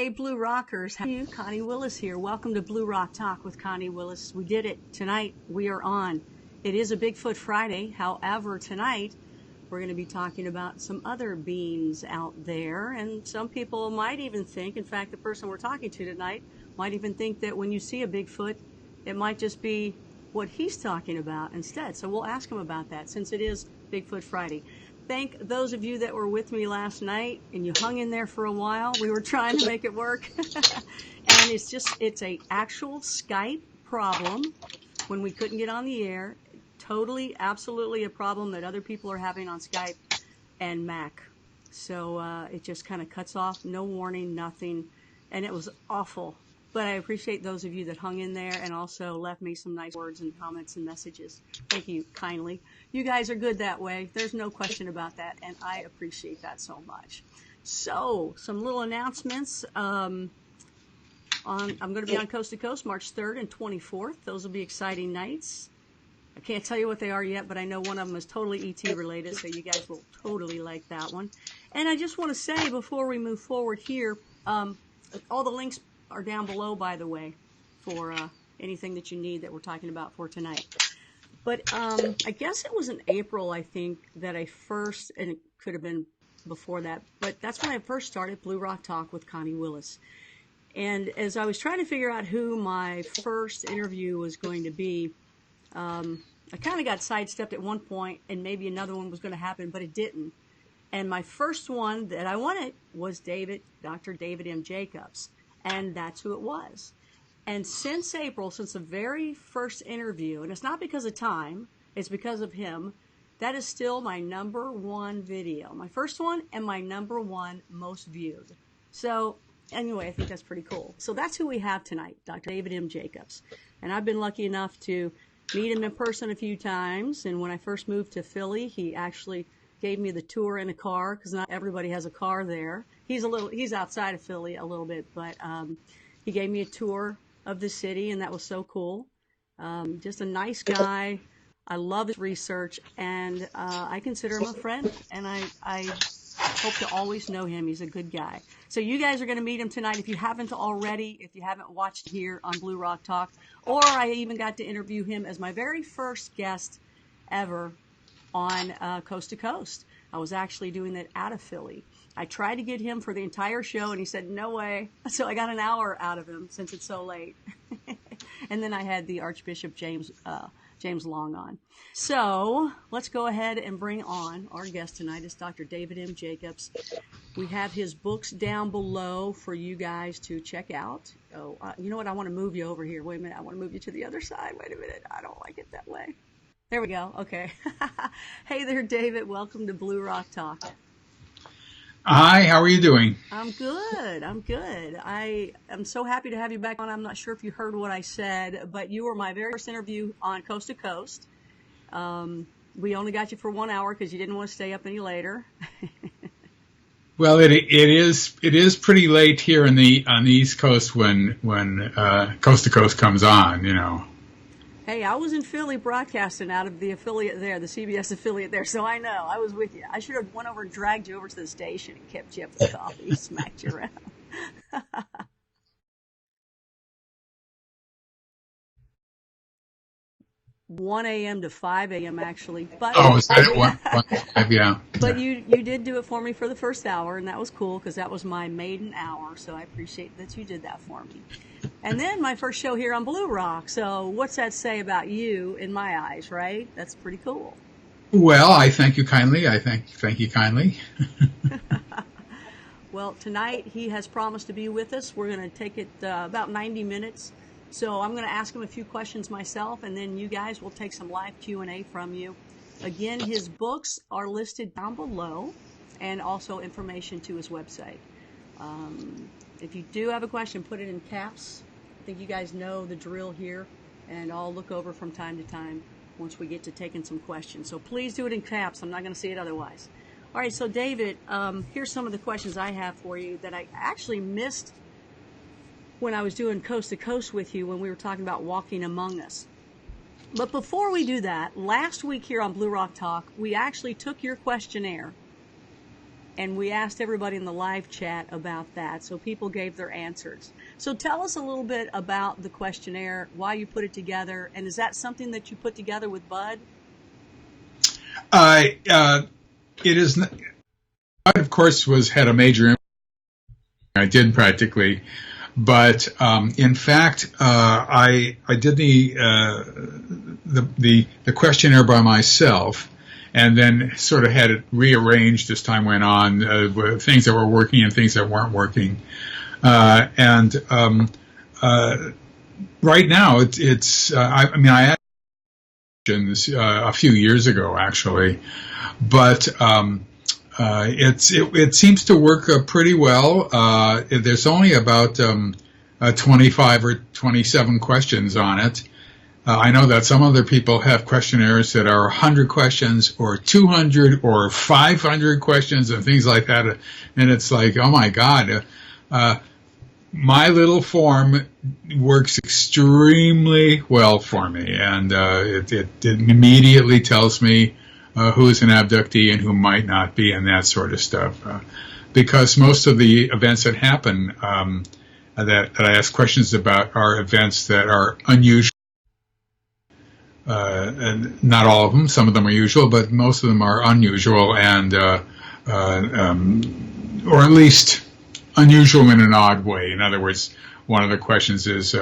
Hey, Blue Rockers. How are you? Connie Willis here. Welcome to Blue Rock Talk with Connie Willis. We did it. Tonight, we are on. It is a Bigfoot Friday. However, tonight, we're going to be talking about some other beings out there. And some people might even think, in fact, the person we're talking to tonight might even think that when you see a Bigfoot, it might just be what he's talking about instead. So we'll ask him about that since it is Bigfoot Friday. Thank those of you that were with me last night and you hung in there for a while. We were trying to make it work. And it's a actual Skype problem when we couldn't get on the air. Totally, absolutely a problem that other people are having on Skype and Mac. So it just kind of cuts off, no warning, nothing. And it was awful. But I appreciate those of you that hung in there and also left me some nice words and comments and messages. Thank you kindly. You guys are good that way. There's no question about that, and I appreciate that so much. So, some little announcements. I'm going to be on Coast to Coast March 3rd and 24th. Those will be exciting nights. I can't tell you what they are yet, but I know one of them is totally ET related, so you guys will totally like that one. And I just want to say before we move forward here, all the links are down below, by the way, for anything that you need that we're talking about for tonight. But I guess it was in April, I think, that I first, and it could have been before that, but that's when I first started Blue Rock Talk with Connie Willis. And as I was trying to figure out who my first interview was going to be, I kind of got sidestepped at one point, and maybe another one was going to happen, but it didn't. And my first one that I wanted was Dr. David M. Jacobs. And that's who it was. And since April, since the very first interview, and it's not because of time, it's because of him, that is still my #1 video. My first one and my #1 most viewed. So anyway, I think that's pretty cool. So that's who we have tonight, Dr. David M. Jacobs. And I've been lucky enough to meet him in person a few times. And when I first moved to Philly, he actually gave me the tour in a car, because not everybody has a car there. He's outside of Philly a little bit, but he gave me a tour of the city, and that was so cool. Just a nice guy. I love his research, and I consider him a friend, and I hope to always know him. He's a good guy. So you guys are going to meet him tonight. If you haven't already, if you haven't watched here on Blue Rock Talk, or I even got to interview him as my very first guest ever on Coast to Coast. I was actually doing that out of Philly. I tried to get him for the entire show, and he said, no way. So I got an hour out of him since it's so late. And then I had the Archbishop James Long on. So let's go ahead and bring on our guest tonight. It's Dr. David M. Jacobs. We have his books down below for you guys to check out. Oh, you know what? I want to move you over here. Wait a minute. I want to move you to the other side. Wait a minute. I don't like it that way. There we go. Okay. Hey there, David. Welcome to Blue Rock Talk. Hi, how are you doing? I'm good. I am so happy to have you back on. I'm not sure if you heard what I said, but you were my very first interview on Coast to Coast. We only got you for 1 hour because you didn't want to stay up any later. Well, it is pretty late here on the East Coast when Coast to Coast comes on, you know. Hey, I was in Philly broadcasting out of the affiliate there, the CBS affiliate there, so I know. I was with you. I should have went over and dragged you over to the station and kept you up with coffee, smacked you around. 1 a.m. to 5 a.m. actually. But, oh, is that it? 1 yeah. But you did do it for me for the first hour, and that was cool because that was my maiden hour, so I appreciate that you did that for me. And then my first show here on Blue Rock. So what's that say about you in my eyes, right? That's pretty cool. Well, I thank you kindly. I thank you kindly. Well, tonight he has promised to be with us. We're going to take it about 90 minutes. So I'm going to ask him a few questions myself, and then you guys will take some live Q&A from you. Again, his books are listed down below, and also information to his website. If you do have a question, put it in caps. I think you guys know the drill here, and I'll look over from time to time once we get to taking some questions. So please do it in caps. I'm not going to see it otherwise. All right, so David, here's some of the questions I have for you that I actually missed when I was doing Coast to Coast with you when we were talking about walking among us. But before we do that, last week here on Blue Rock Talk, we actually took your questionnaire and we asked everybody in the live chat about that, so people gave their answers. So tell us a little bit about the questionnaire, why you put it together, and is that something that you put together with Bud? It is. Bud, of course, had a major impact. I did practically, but in fact, I did the questionnaire by myself, and then sort of had it rearranged as time went on, with things that were working and things that weren't working. Right now, I had questions a few years ago, actually, but it seems to work pretty well. There's only about 25 or 27 questions on it. I know that some other people have questionnaires that are 100 questions or 200 or 500 questions and things like that. And it's like, oh my God, my little form works extremely well for me. And it immediately tells me who's an abductee and who might not be, and that sort of stuff. Because most of the events that happen that I ask questions about are events that are unusual. And not all of them. Some of them are usual, but most of them are unusual and, or at least unusual in an odd way. In other words, one of the questions is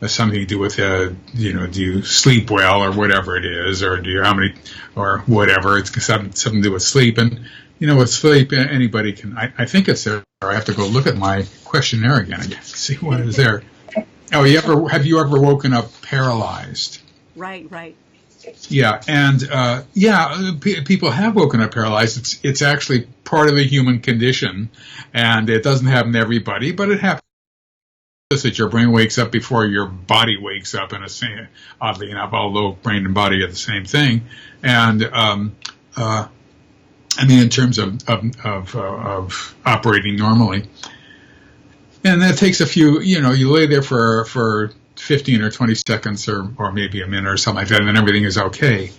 something to do with, do you sleep well or whatever it is, or or whatever. It's something to do with sleep. And, with sleep, anybody can, I think it's there. I have to go look at my questionnaire again and see what is there. Oh, have you ever woken up paralyzed? Right. Yeah, and people have woken up paralyzed. It's actually part of the human condition, and it doesn't happen to everybody, but it happens that your brain wakes up before your body wakes up. Oddly enough, although brain and body are the same thing, and in terms of operating normally, and that takes a few. You lay there for 15 or 20 seconds or maybe a minute or something like that, and then everything is okay.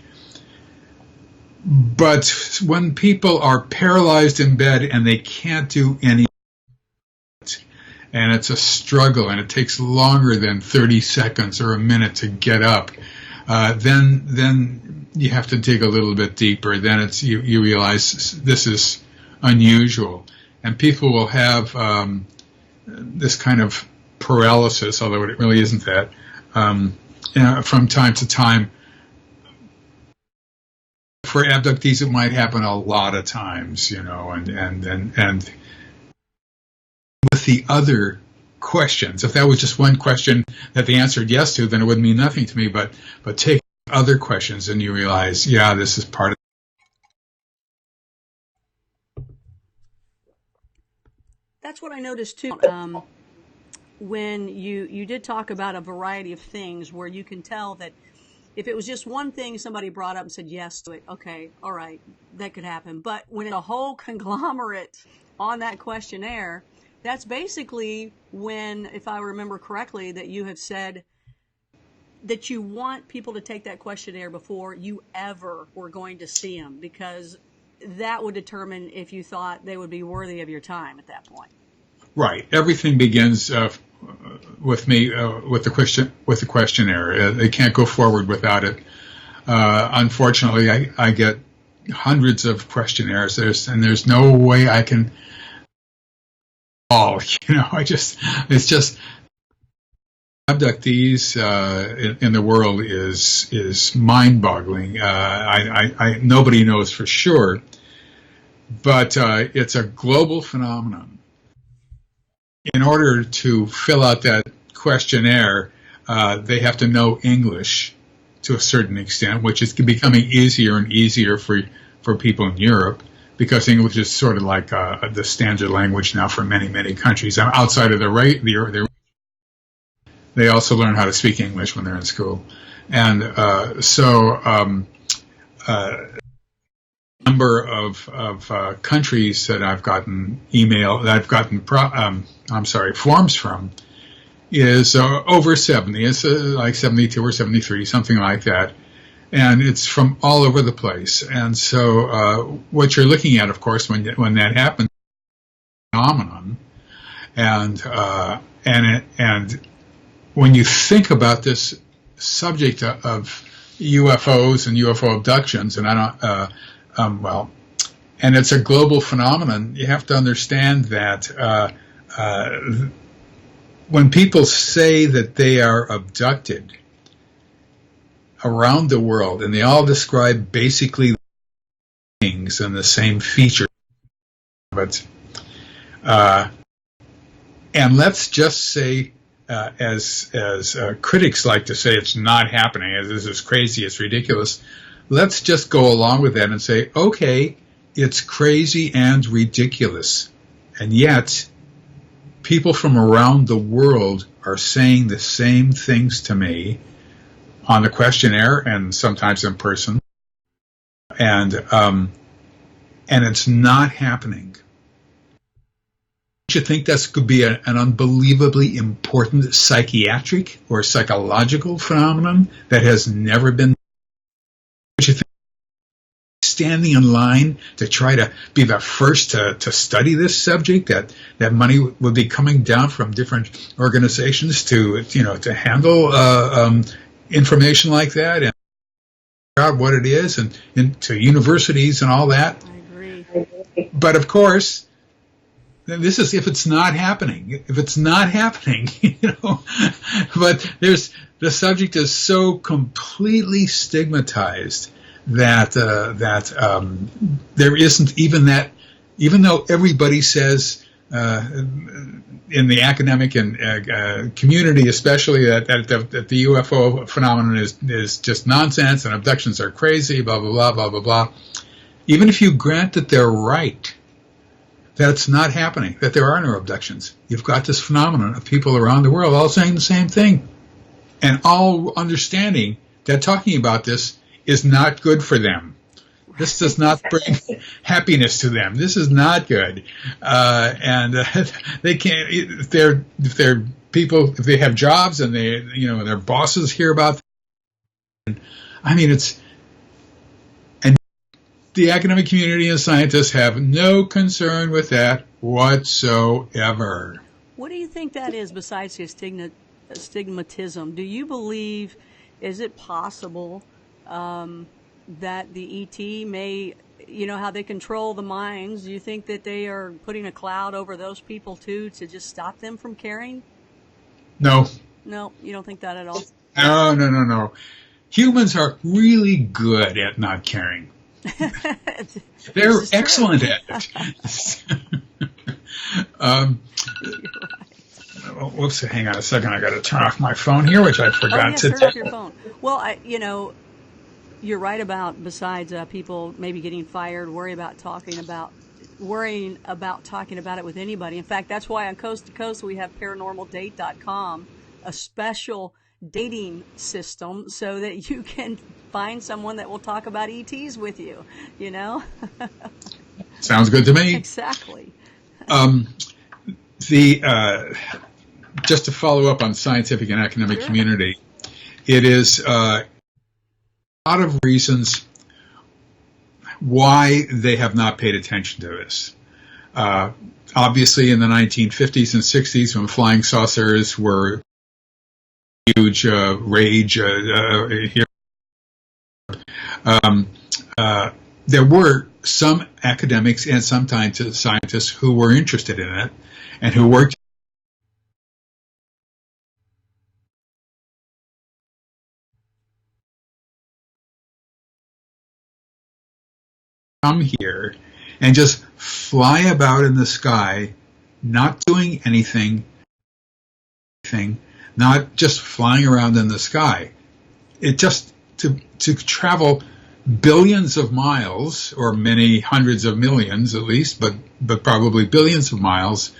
But when people are paralyzed in bed and they can't do anything, and it's a struggle and it takes longer than 30 seconds or a minute to get up, then you have to dig a little bit deeper. Then you realize this is unusual. And people will have this kind of paralysis, although it really isn't that, from time to time. For abductees, it might happen a lot of times, and with the other questions, if that was just one question that they answered yes to, then it would mean nothing to me, but take other questions and you realize, yeah, this is part of That's what I noticed too. When you did talk about a variety of things where you can tell that if it was just one thing somebody brought up and said yes to it, okay, all right, that could happen. But when it's a whole conglomerate on that questionnaire, that's basically when, if I remember correctly, that you have said that you want people to take that questionnaire before you ever were going to see them, because that would determine if you thought they would be worthy of your time at that point. Right. Everything begins with me with the questionnaire. They can't go forward without it. Unfortunately, I get hundreds of questionnaires. There's no way I can all. It's just abductees in the world is mind-boggling. Nobody knows for sure, but it's a global phenomenon. In order to fill out that questionnaire, they have to know English to a certain extent, which is becoming easier and easier for people in Europe, because English is sort of like the standard language now for many, many countries. Outside of they also learn how to speak English when they're in school. And number of countries that I've gotten forms from is over 70. It's like 72 or 73, something like that. and it's from all over the place. And so what you're looking at, of course, when that happens, phenomenon, and when you think about this subject of UFOs and UFO abductions, and and it's a global phenomenon, you have to understand that when people say that they are abducted around the world, and they all describe basically things and the same features, but and let's just say, as critics like to say, it's not happening, as this is crazy, it's ridiculous. Let's just go along with that and say, okay, it's crazy and ridiculous, and yet people from around the world are saying the same things to me on the questionnaire and sometimes in person, and it's not happening. Don't you think this could be an unbelievably important psychiatric or psychological phenomenon that has never been? Don't you think standing in line to try to be the first to study this subject, that money would be coming down from different organizations to handle information like that and figure out what it is, and to universities and all that? I agree. But of course, this is if it's not happening. If it's not happening, But the subject is so completely stigmatized that there isn't even that. Even though everybody says in the academic and community, especially, that the UFO phenomenon is just nonsense and abductions are crazy, blah blah blah blah blah blah. Even if you grant that they're right, that it's not happening, that there are no abductions, you've got this phenomenon of people around the world all saying the same thing, and all understanding that talking about this is not good for them. This does not bring happiness to them. This is not good, and they can't. If they're people, if they have jobs and their bosses hear about them, it's. The academic community and scientists have no concern with that whatsoever. What do you think that is besides the stigmatism? Do you believe, is it possible that the ET may, how they control the minds, do you think that they are putting a cloud over those people too to just stop them from caring? No. No, you don't think that at all? No. Humans are really good at not caring. They're excellent at it. Whoops, hang on a second. I got to turn off my phone here, which I forgot to do. Turn off your phone. Well, you're right about, besides people maybe getting fired, worrying about talking about it with anybody. In fact, that's why on Coast to Coast we have paranormaldate.com, a special dating system so that you can find someone that will talk about ETs with you, Sounds good to me. Exactly. Just to follow up on scientific and academic community, it is a lot of reasons why they have not paid attention to this. Obviously, in the 1950s and 60s, when flying saucers were huge rage here, there were some academics and some scientists who were interested in it and who worked come here and just fly about in the sky, not doing anything, not just flying around in the sky. It just to travel billions of miles, or many hundreds of millions at least, but probably billions of miles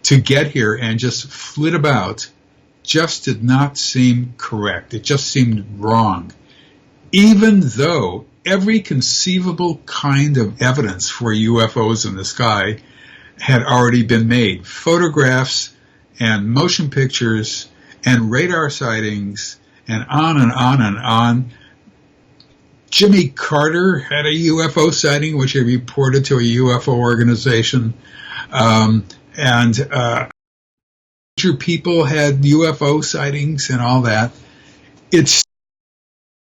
to get here and just flit about just did not seem correct. It just seemed wrong. Even though every conceivable kind of evidence for UFOs in the sky had already been made. Photographs and motion pictures and radar sightings and on and on and on. Jimmy Carter had a UFO sighting, which he reported to a UFO organization. And people had UFO sightings and all that. It's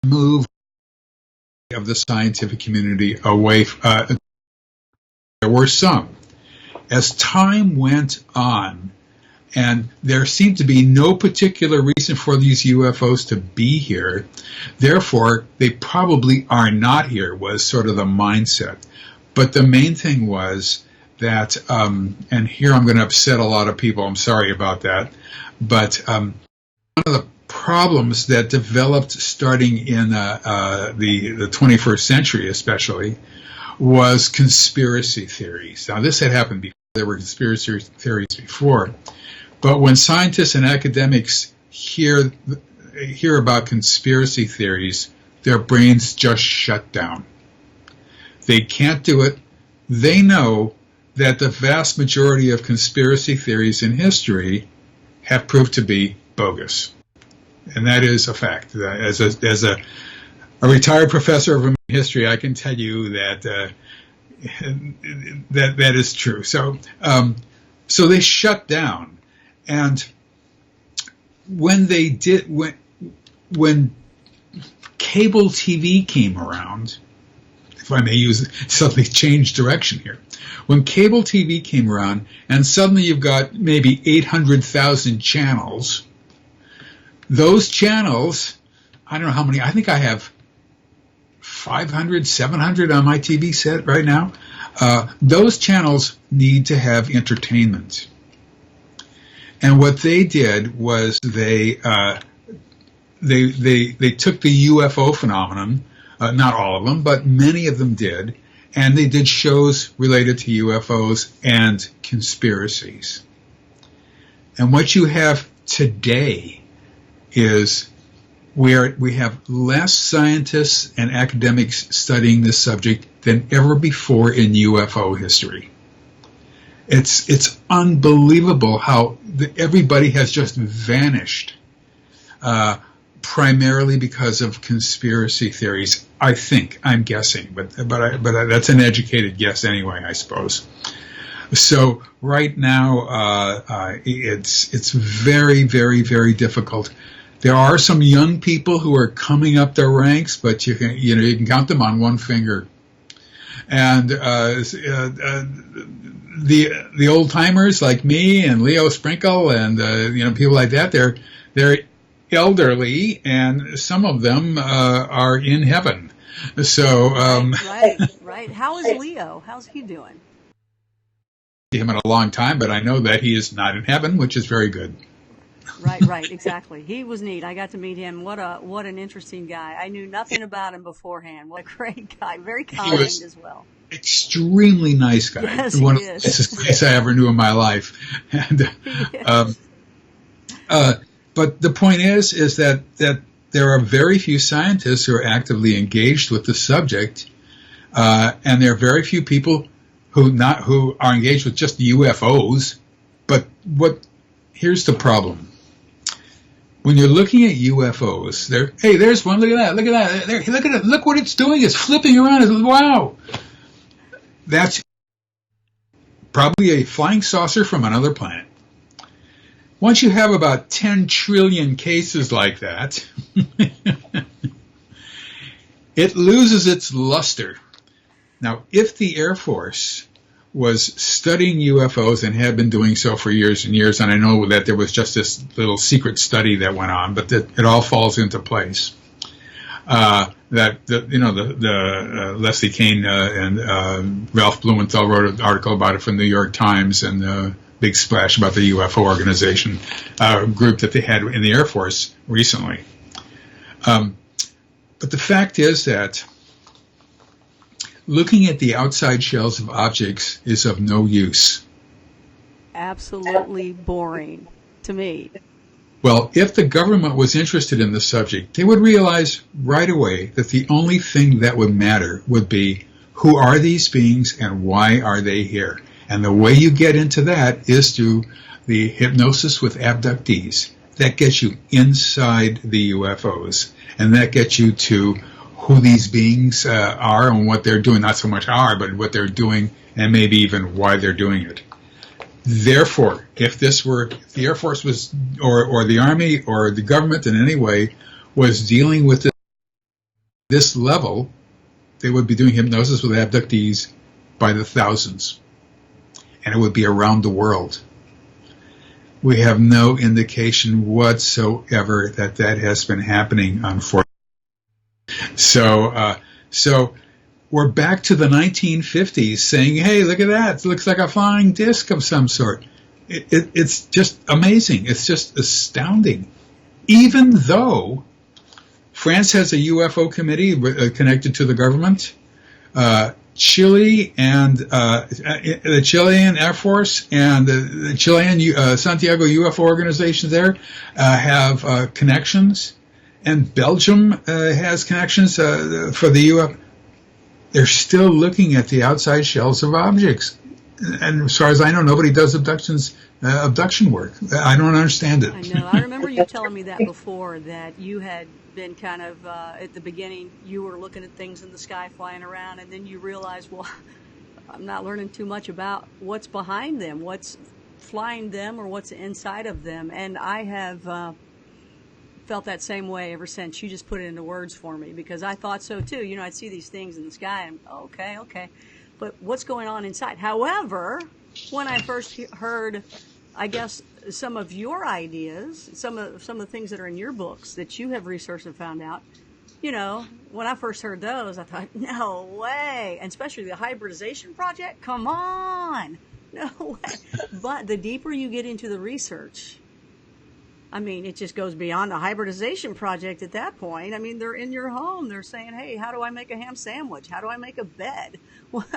moved of the scientific community away. There were some. As time went on, and there seemed to be no particular reason for these UFOs to be here, therefore they probably are not here, was sort of the mindset. But the main thing was that, and here I'm going to upset a lot of people, I'm sorry about that, but one of the problems that developed starting in the 21st century especially was conspiracy theories. Now this had happened before, there were conspiracy theories before, but when scientists and academics hear about conspiracy theories, their brains just shut down. They can't do it. They know that the vast majority of conspiracy theories in history have proved to be bogus. And that is a fact. As a retired professor of history, I can tell you that that is true. So they shut down. And when they did, when cable TV came around, if I may suddenly change direction here. When cable TV came around, and suddenly you've got maybe 800,000 channels, those channels, I don't know how many, I think I have 500, 700 on my TV set right now. Those channels need to have entertainment. And what they did was they took the UFO phenomenon, not all of them, but many of them did, and they did shows related to UFOs and conspiracies. And what you have today is we have less scientists and academics studying this subject than ever before in UFO history. It's unbelievable how everybody has just vanished, primarily because of conspiracy theories. I think, I'm guessing, but that's an educated guess anyway, I suppose. So right now, it's very, very, very difficult. There are some young people who are coming up their ranks, but you can count them on one finger. And the old timers like me and Leo Sprinkle and people like that, they're elderly, and some of them are in heaven. So right. How is Leo? How's he doing? Him in a long time, but I know that he is not in heaven, which is very good. Right, exactly. He was neat. I got to meet him. What an interesting guy. I knew nothing about him beforehand. What a great guy. Very kind as well. Extremely nice guy. Yes, One he of the is. nicest guys I ever knew in my life. And but the point is that there are very few scientists who are actively engaged with the subject, and there are very few people who are engaged with just UFOs. But here's the problem. When you're looking at UFOs, there's one. Look at that. Look at it. Look what it's doing. It's flipping around. Wow. That's probably a flying saucer from another planet. Once you have about 10 trillion cases like that, it loses its luster. Now, if the Air Force was studying UFOs and had been doing so for years and years, and I know that there was just this little secret study that went on, but it all falls into place. Leslie Kean and Ralph Blumenthal wrote an article about it from the New York Times, and big splash about the UFO organization group that they had in the Air Force recently. But the fact is that looking at the outside shells of objects is of no use. Absolutely boring to me. Well, if the government was interested in the subject, they would realize right away that the only thing that would matter would be who are these beings and why are they here? And the way you get into that is through the hypnosis with abductees. That gets you inside the UFOs, and that gets you to who these beings are and what they're doing. Not so much are, but what they're doing, and maybe even why they're doing it. Therefore, if the Air Force was, or the Army, or the government in any way was dealing with this level, they would be doing hypnosis with abductees by the thousands, and it would be around the world. We have no indication whatsoever that has been happening, unfortunately. So we're back to the 1950s saying, hey, look at that. It looks like a flying disc of some sort. It's just amazing. It's just astounding. Even though France has a UFO committee connected to the government, Chile and the Chilean Air Force and the Chilean Santiago UFO organization there have connections, and Belgium has connections for the UFO. They're still looking at the outside shells of objects, and as far as I know, nobody does abduction work. I don't understand it. I know. I remember you telling me that before, that you had been kind of, at the beginning, you were looking at things in the sky flying around, and then you realized, well, I'm not learning too much about what's behind them, what's flying them, or what's inside of them. And I have felt that same way ever since. You just put it into words for me, because I thought so too. You know, I'd see these things in the sky, and okay. But what's going on inside? However, when I first heard, I guess, some of your ideas, some of the things that are in your books that you have researched and found out, you know, when I first heard those, I thought, no way. And especially the hybridization project, come on, no way. But the deeper you get into the research, I mean, it just goes beyond the hybridization project at that point. I mean, they're in your home. They're saying, hey, how do I make a ham sandwich? How do I make a bed? What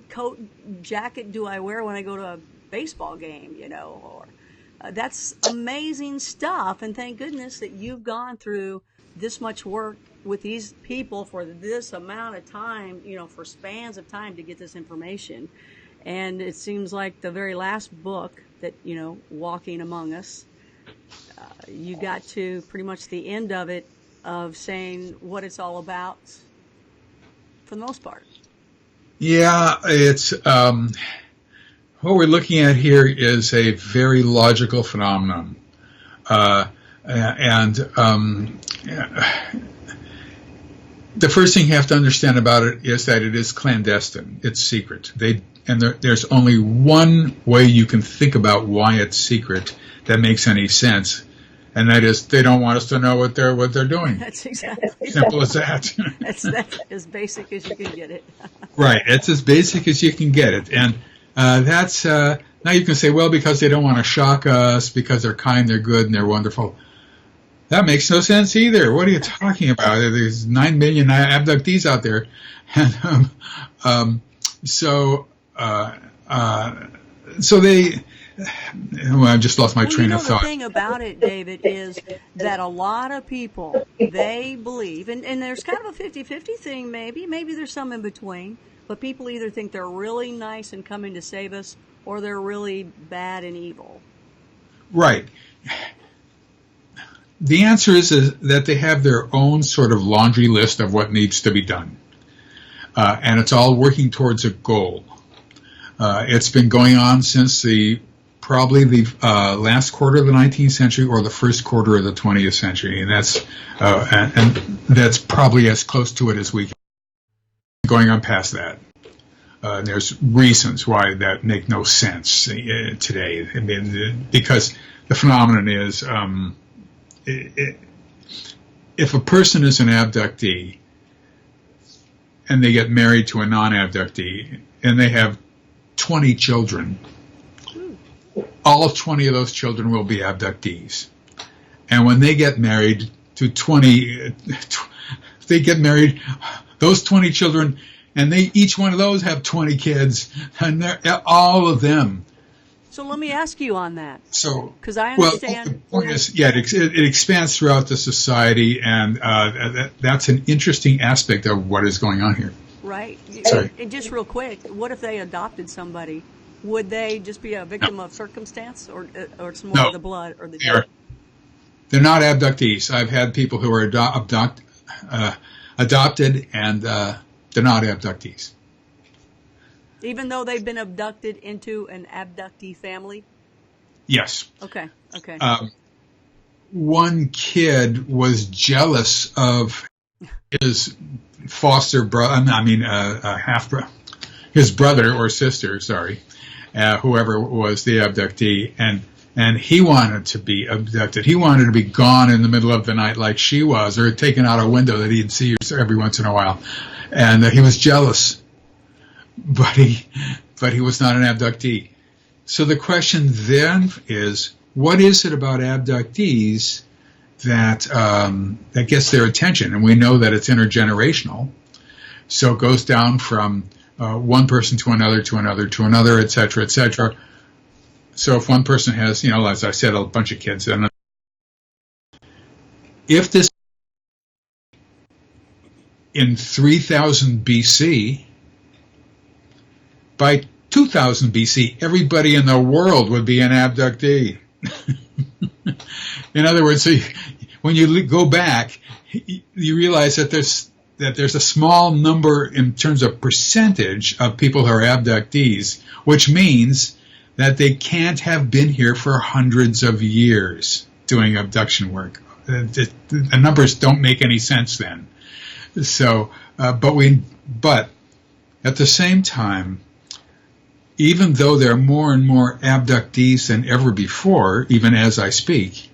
coat, jacket do I wear when I go to a baseball game, you know? Or that's amazing stuff. And thank goodness that you've gone through this much work with these people for this amount of time, you know, for spans of time to get this information. And it seems like the very last book that, you know, Walking Among Us, you got to pretty much the end of it, of saying what it's all about for the most part. Yeah, it's what we're looking at here is a very logical phenomenon. The first thing you have to understand about it is that it is clandestine. It's secret. There's only one way you can think about why it's secret that makes any sense, and that is they don't want us to know what they're doing. That's exactly simple as that. That's as basic as you can get it. Right. It's as basic as you can get it, and that's now you can say, well, because they don't want to shock us, because they're kind, they're good, and they're wonderful. That makes no sense either. What are you talking about? There's 9 million abductees out there, and so they. Well, I've just lost my train of thought. The thing about it, David, is that a lot of people, they believe, and there's kind of a 50-50 thing, maybe there's some in between, but people either think they're really nice and coming to save us, or they're really bad and evil. Right. The answer is that they have their own sort of laundry list of what needs to be done, and it's all working towards a goal. It's been going on since probably the last quarter of the 19th century or the first quarter of the 20th century, and that's probably as close to it as we can. Going on past that, there's reasons why that make no sense today. I mean, because the phenomenon is, if a person is an abductee and they get married to a non-abductee and they have 20 children, all 20 of those children will be abductees. And when they get married to those 20 children, and each one of those have 20 kids, and they're all of them. So let me ask you on that. So, because I understand. Well, the point is, yeah, it expands throughout the society, and that's an interesting aspect of what is going on here. Right. Sorry. And just real quick, what if they adopted somebody? Would they just be a victim of circumstance, or it's more of the blood or the gene? They're not abductees. I've had people who are adopted, and they're not abductees. Even though they've been abducted into an abductee family? Yes. Okay. One kid was jealous of his foster brother, his brother or sister, whoever was the abductee, and he wanted to be abducted. He wanted to be gone in the middle of the night like she was, or taken out a window that he'd see her every once in a while. And he was jealous, but he was not an abductee. So the question then is, what is it about abductees that gets their attention? And we know that it's intergenerational. So it goes down from one person to another, to another, to another, et cetera, et cetera. So if one person has, as I said, a bunch of kids, and if this in 3000 BC, by 2000 BC, everybody in the world would be an abductee. In other words, when you go back, you realize that there's a small number in terms of percentage of people who are abductees, which means that they can't have been here for hundreds of years doing abduction work. The numbers don't make any sense then. So, but at the same time, even though there are more and more abductees than ever before, even as I speak,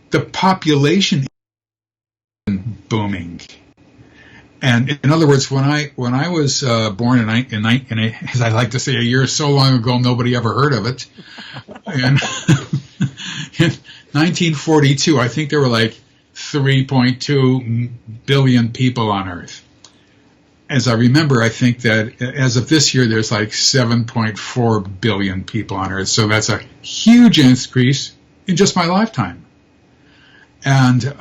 the population is booming. And in other words, when I was born in as I like to say, a year so long ago, nobody ever heard of it. And in 1942, I think there were like 3.2 billion people on Earth. As I remember, I think that as of this year, there's like 7.4 billion people on Earth. So that's a huge increase in just my lifetime. And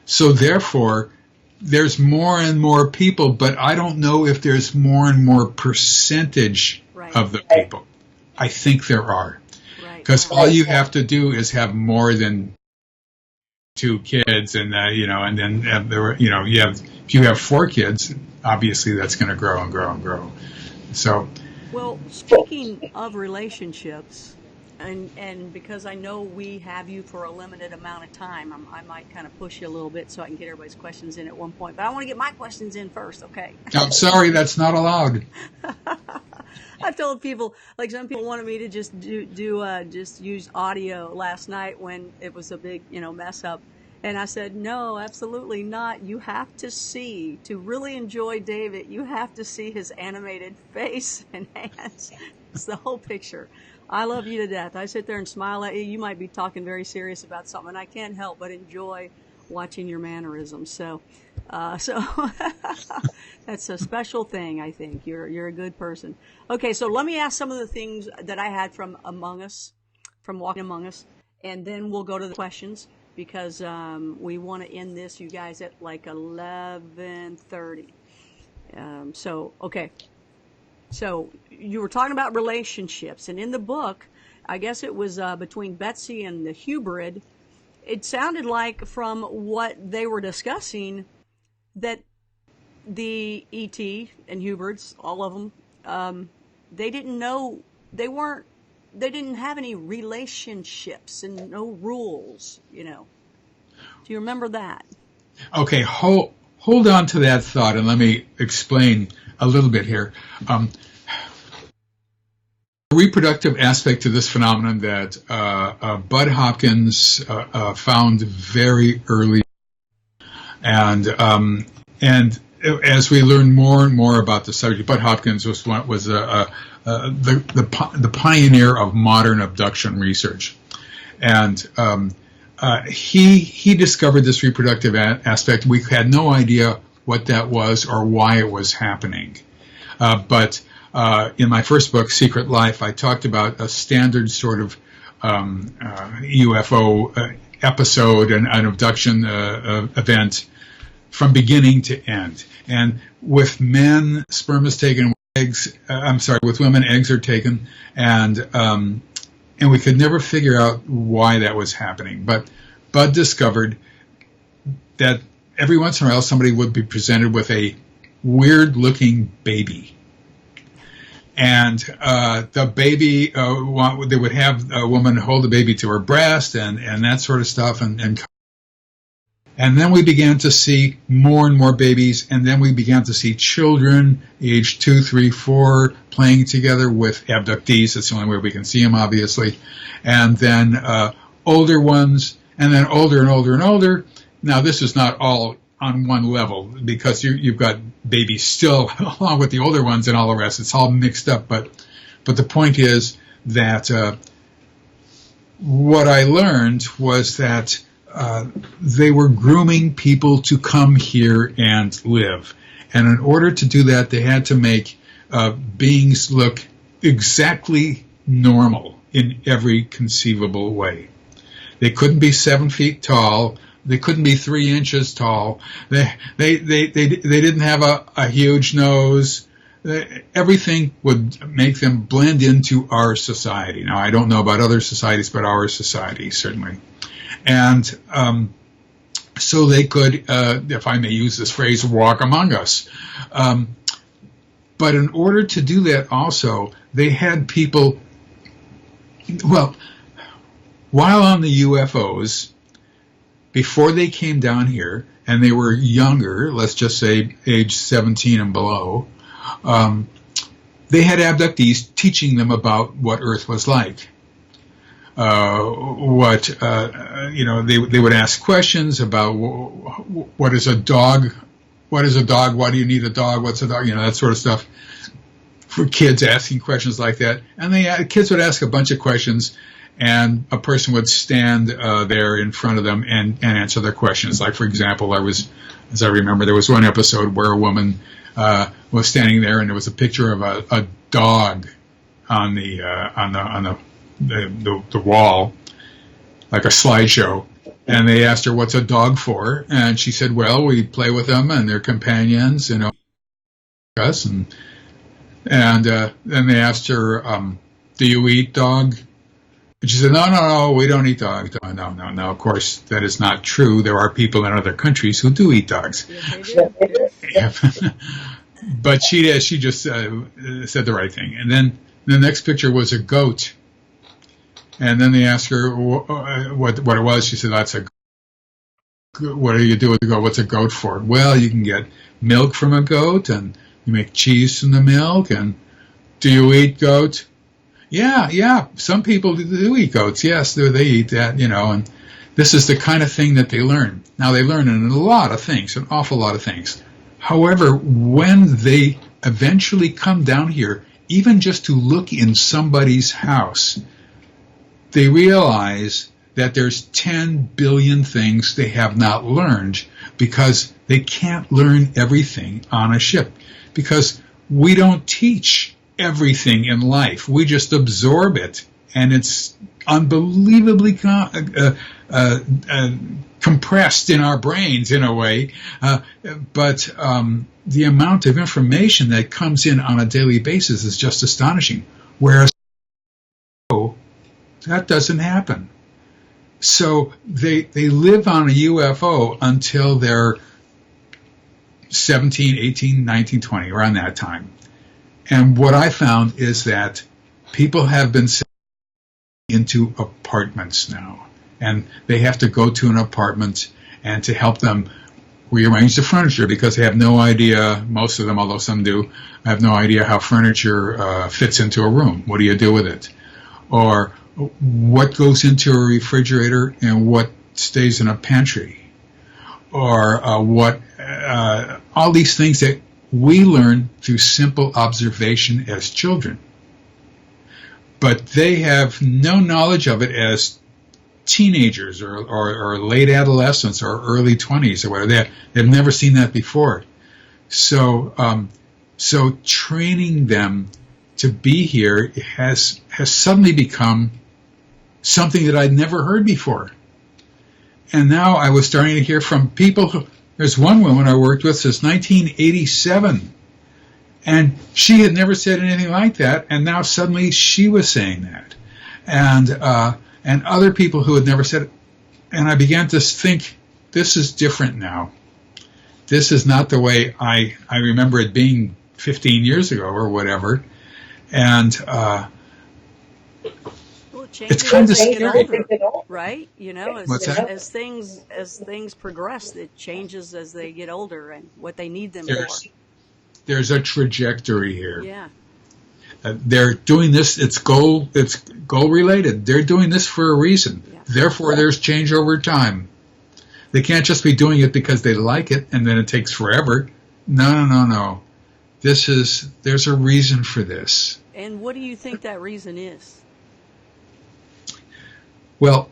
so therefore, there's more and more people, but I don't know if there's more and more percentage of the people. I think there are. Because all you have to do is have more than 2 kids, and and then if you have 4 kids, obviously that's going to grow and grow and grow. So, well, speaking of relationships, and because I know we have you for a limited amount of time, I might kind of push you a little bit so I can get everybody's questions in at one point. But I want to get my questions in first, okay? I'm sorry, that's not allowed. I've told people, like some people wanted me to just just use audio last night when it was a big, mess up. And I said, no, absolutely not. You have to see, to really enjoy David, you have to see his animated face and hands. It's the whole picture. I love you to death. I sit there and smile at you. You might be talking very serious about something. I can't help but enjoy watching your mannerisms. So that's a special thing, I think. You're a good person. Okay, so let me ask some of the things that I had from Walking Among Us, and then we'll go to the questions, because we want to end this, you guys, at like 11:30. Okay. So you were talking about relationships, and in the book, I guess it was between Betsy and the Hubrid, it sounded like from what they were discussing that the E.T. and Hubrids, all of them, they didn't have any relationships and no rules, Do you remember that? Okay, hold on to that thought, and let me explain a little bit here. The reproductive aspect to this phenomenon that Bud Hopkins found very early, and as we learn more and more about the subject, Bud Hopkins was the pioneer of modern abduction research, and he discovered this reproductive aspect. We had no idea what that was or why it was happening, but in my first book, Secret Life, I talked about a standard sort of UFO episode and an abduction event from beginning to end. And with men, sperm is taken. With women, eggs are taken, and we could never figure out why that was happening. But Bud discovered that every once in a while somebody would be presented with a weird-looking baby. And the baby, they would have a woman hold the baby to her breast and that sort of stuff. And then we began to see more and more babies, and then we began to see children, age 2, 3, 4, playing together with abductees. That's the only way we can see them, obviously. And then older ones, and then older and older and older. Now, this is not all on one level, because you've got babies still along with the older ones and all the rest. It's all mixed up. But the point is that what I learned was that they were grooming people to come here and live. And in order to do that, they had to make beings look exactly normal in every conceivable way. They couldn't be 7 feet tall. They couldn't be 3 inches tall. They didn't have a huge nose. Everything would make them blend into our society. Now, I don't know about other societies, but our society, certainly. And so they could, if I may use this phrase, walk among us. But in order to do that also, they had people, well, while on the UFOs, before they came down here, and they were younger, let's just say age 17 and below, they had abductees teaching them about what Earth was like. They would ask questions about what is a dog? What is a dog? Why do you need a dog? What's a dog? That sort of stuff. For kids asking questions like that. And kids would ask a bunch of questions, and a person would stand there in front of them and answer their questions. Like, for example, as I remember, there was one episode where a woman was standing there, and there was a picture of a dog on the wall, like a slideshow. And they asked her, "What's a dog for?" And she said, "Well, we play with them, and they're companions, us." And then they asked her, "Do you eat dog?" And she said, No, we don't eat dogs. No. Of course, that is not true. There are people in other countries who do eat dogs. Yes, but she just said the right thing. And then the next picture was a goat. And then they asked her what it was. She said, "That's a goat. What do you do with the goat? What's a goat for?" "Well, you can get milk from a goat, and you make cheese from the milk. And do you eat goat?" Yeah. Some people do eat goats. Yes, they eat that, and this is the kind of thing that they learn. Now, they learn in a lot of things, an awful lot of things. However, when they eventually come down here, even just to look in somebody's house, they realize that there's 10 billion things they have not learned, because they can't learn everything on a ship, because we don't teach everything in life. We just absorb it, and it's unbelievably compressed in our brains in a way. But the amount of information that comes in on a daily basis is just astonishing. Whereas that doesn't happen. So they live on a UFO until they're 17, 18, 19, 20, around that time. And what I found is that people have been sent into apartments now, and they have to go to an apartment and to help them rearrange the furniture, because they have no idea, most of them, although some do, have no idea how furniture fits into a room. What do you do with it? Or what goes into a refrigerator and what stays in a pantry? Or all these things that we learn through simple observation as children. But they have no knowledge of it as teenagers or late adolescents or early 20s or whatever. They've never seen that before. So training them to be here has suddenly become something that I'd never heard before. And now I was starting to hear from people. There's one woman I worked with since 1987, and she had never said anything like that, and now suddenly she was saying that. And other people who had never said it. And I began to think, this is different now. this is not the way I remember it being 15 years ago or whatever. And Well, it it's changes kind of as they get scary. older, right? You know, What's that? as things progress, it changes as they get older and what they need them There's a trajectory here. for. Yeah. They're doing this. It's goal related. They're doing this for a reason. Yeah. Therefore, there's change over time. They can't just be doing it because they like it and then it takes forever. No. There's a reason for this. And what do you think that reason is? Well,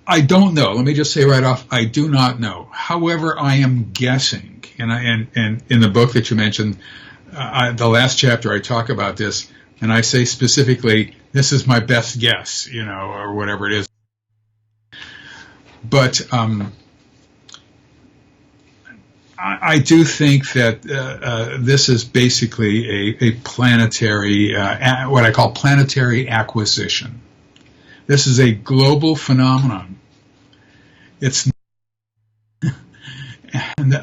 I don't know. Let me just say right off, I do not know. However, I am guessing, and in the book that you mentioned, the last chapter, I talk about this, and I say specifically, this is my best guess, or whatever it is. But I do think that this is basically a planetary, what I call planetary acquisition. This is a global phenomenon. It's and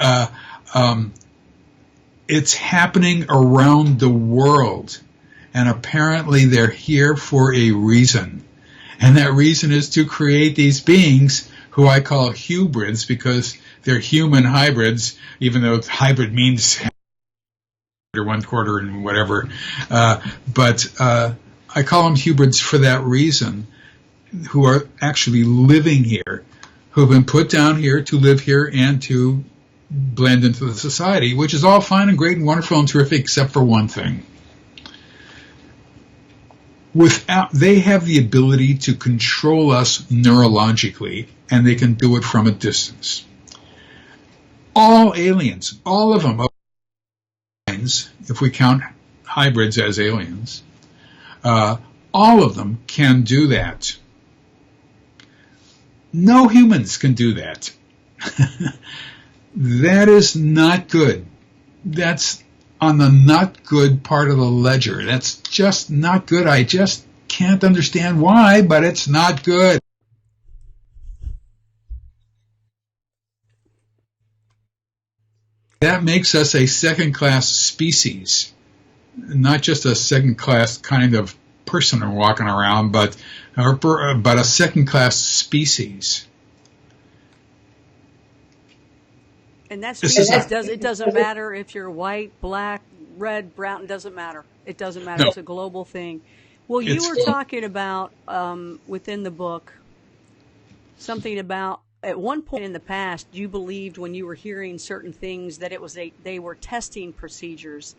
it's happening around the world, and apparently they're here for a reason, and that reason is to create these beings who I call hybrids because they're human hybrids, even though hybrid means or 1/4 and whatever. But I call them hybrids for that reason, who are actually living here, who have been put down here to live here and to blend into the society, which is all fine and great and wonderful and terrific, except for one thing. They have the ability to control us neurologically, and they can do it from a distance. All aliens, all of them, if we count hybrids as aliens, all of them can do that. No humans can do that. That is not good. That's on the not good part of the ledger. That's just not good. I just can't understand why, but it's not good. That makes us a second-class species, not just a second-class kind of person walking around, but a second-class species. And that species it doesn't matter if you're white, black, red, brown. It doesn't matter. It doesn't matter. No. It's a global thing. Well, you were talking about within the book something about at one point in the past you believed when you were hearing certain things that they were testing procedures,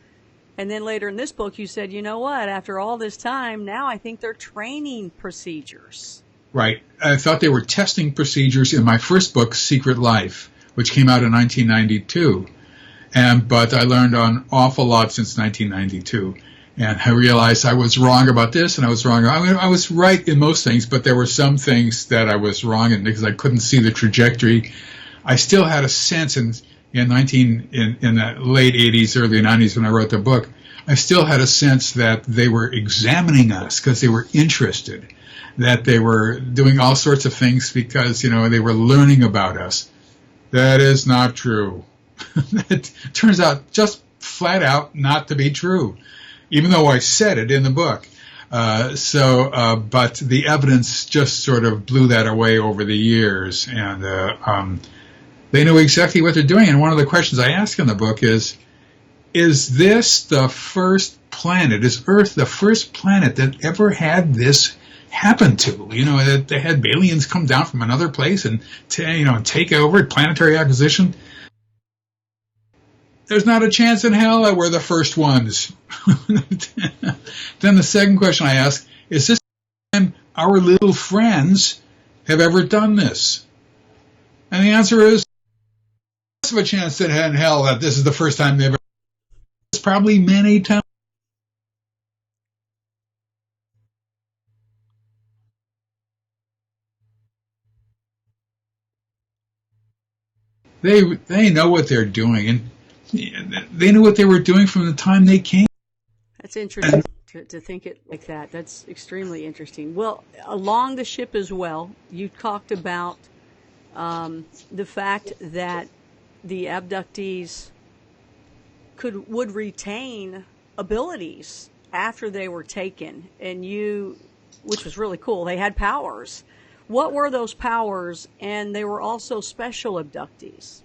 and then later in this book you said, you know what? After all this time, now I think they're training procedures. Right. I thought they were testing procedures in my first book, Secret Life, which came out in 1992. But I learned an awful lot since 1992. And I realized I was wrong about this and I was wrong. I was right in most things, but there were some things that I was wrong in because I couldn't see the trajectory. I still had a sense in the late 80s, early 90s when I wrote the book, I still had a sense that they were examining us because they were interested, that they were doing all sorts of things because, they were learning about us. That is not true. It turns out just flat out not to be true, even though I said it in the book. But the evidence just sort of blew that away over the years, and they know exactly what they're doing. And one of the questions I ask in the book is this the first planet? Is Earth the first planet that ever had this happen to? That they had aliens come down from another place and take over planetary acquisition? There's not a chance in hell that we're the first ones. Then the second question I ask is this time our little friends have ever done this? And the answer is less of a chance in hell that this is the first time they've ever. It's probably many times. They know what they're doing, and they knew what they were doing from the time they came. That's interesting to think it like that. That's extremely interesting. Well, along the ship as well, you talked about the fact that the abductees would retain abilities after they were taken, and which was really cool. They had powers. What were those powers? And they were also special abductees.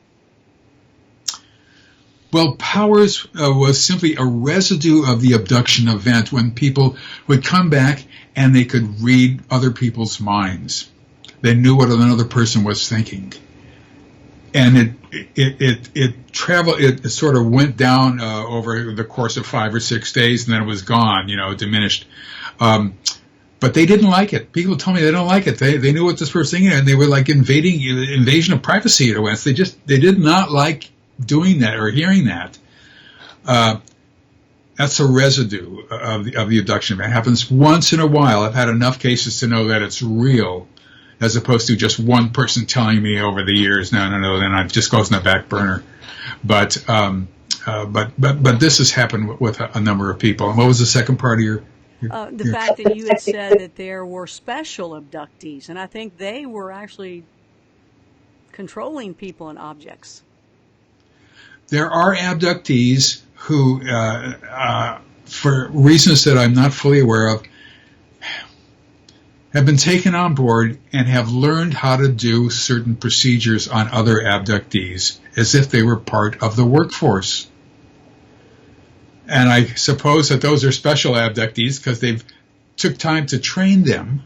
Well, powers was simply a residue of the abduction event, when people would come back and they could read other people's minds. They knew what another person was thinking. And it sort of went down over the course of 5 or 6 days, and then it was gone, diminished. But they didn't like it. People told me they don't like it. They knew what this person was thinking, and they were like invasion of privacy at once. They did not like doing that or hearing that. That's a residue of the abduction. It happens once in a while. I've had enough cases to know that it's real, as opposed to just one person telling me over the years, no, then it just goes in the back burner. But this has happened with a number of people. And what was the second part of your the fact that you had said that there were special abductees, and I think they were actually controlling people and objects. There are abductees who, for reasons that I'm not fully aware of, have been taken on board and have learned how to do certain procedures on other abductees as if they were part of the workforce. And I suppose that those are special abductees because they've took time to train them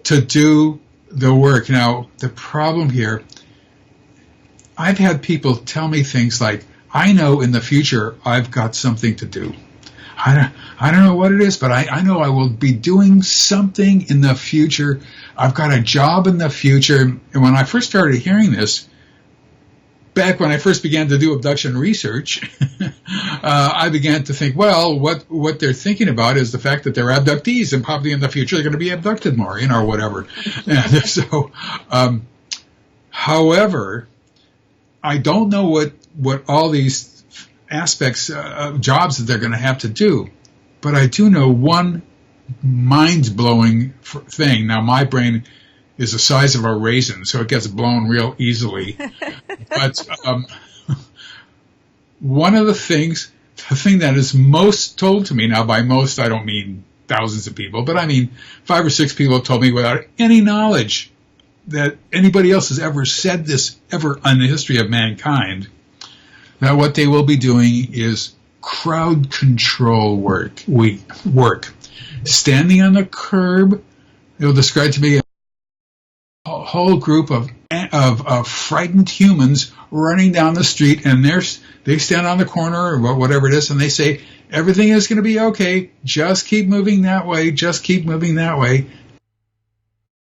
to do the work. Now, the problem here, I've had people tell me things like, I know in the future I've got something to do. I don't know what it is, but I know I will be doing something in the future. I've got a job in the future. And when I first started hearing this, back when I first began to do abduction research, I began to think, well, what they're thinking about is the fact that they're abductees, and probably in the future they're going to be abducted more, or whatever. And so, however, I don't know what all these aspects of jobs that they're going to have to do, but I do know one mind-blowing thing. Now, my brain is the size of a raisin, so it gets blown real easily. But one of the thing that is most told to me, now by most I don't mean thousands of people, but I mean 5 or 6 people have told me without any knowledge that anybody else has ever said this ever in the history of mankind, that what they will be doing is crowd control work. Standing on the curb, they'll describe to me a whole group of frightened humans running down the street, and they stand on the corner or whatever it is, and they say, everything is going to be okay, just keep moving that way, just keep moving that way.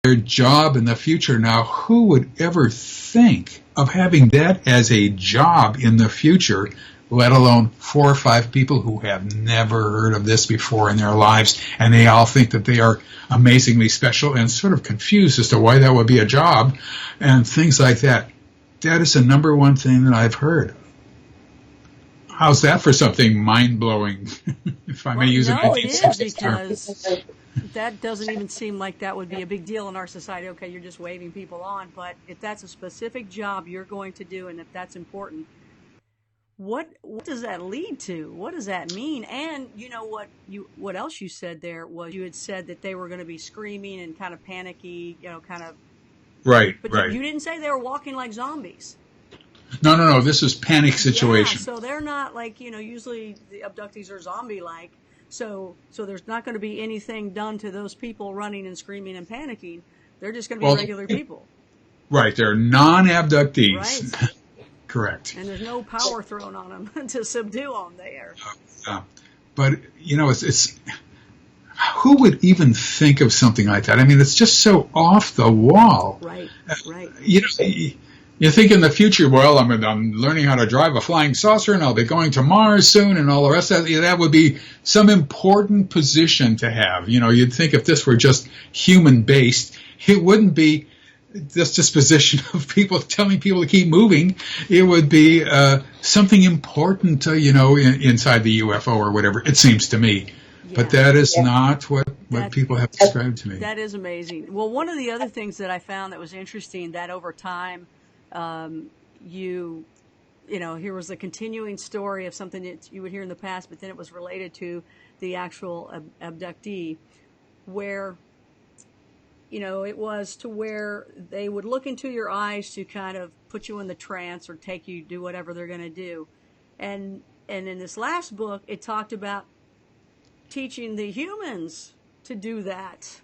Their job in the future. Now, who would ever think of having that as a job in the future, let alone 4 or 5 people who have never heard of this before in their lives, and they all think that they are amazingly special and sort of confused as to why that would be a job and things like that. That is the number one thing that I've heard. How's that for something mind-blowing, if I may use no, an it is, because that doesn't even seem like that would be a big deal in our society. Okay, you're just waving people on, but if that's a specific job you're going to do, and if that's important, what does that lead to? What does that mean? And what else you said there was, you had said that they were going to be screaming and kind of panicky, kind of. Right, but right. You didn't say they were walking like zombies. No. This is panic situation. Yeah, so they're not like, usually the abductees are zombie-like. So there's not going to be anything done to those people running and screaming and panicking. They're just going to be regular people. Right. They're non-abductees. Right. Correct. And there's no power thrown on them to subdue them there. But, it's who would even think of something like that? I mean, it's just so off the wall. Right, right. You think in the future, well, I'm learning how to drive a flying saucer, and I'll be going to Mars soon, and all the rest of that. That would be some important position to have. You'd think if this were just human-based, it wouldn't be this disposition of people telling people to keep moving. It would be something important, inside the UFO or whatever, it seems to me. Yeah. But that is not what people have described to me. That is amazing. Well, one of the other things that I found that was interesting, that over time, here was a continuing story of something that you would hear in the past, but then it was related to the actual abductee, where, it was to where they would look into your eyes to kind of put you in the trance or take you, do whatever they're going to do. And in this last book, it talked about teaching the humans to do that,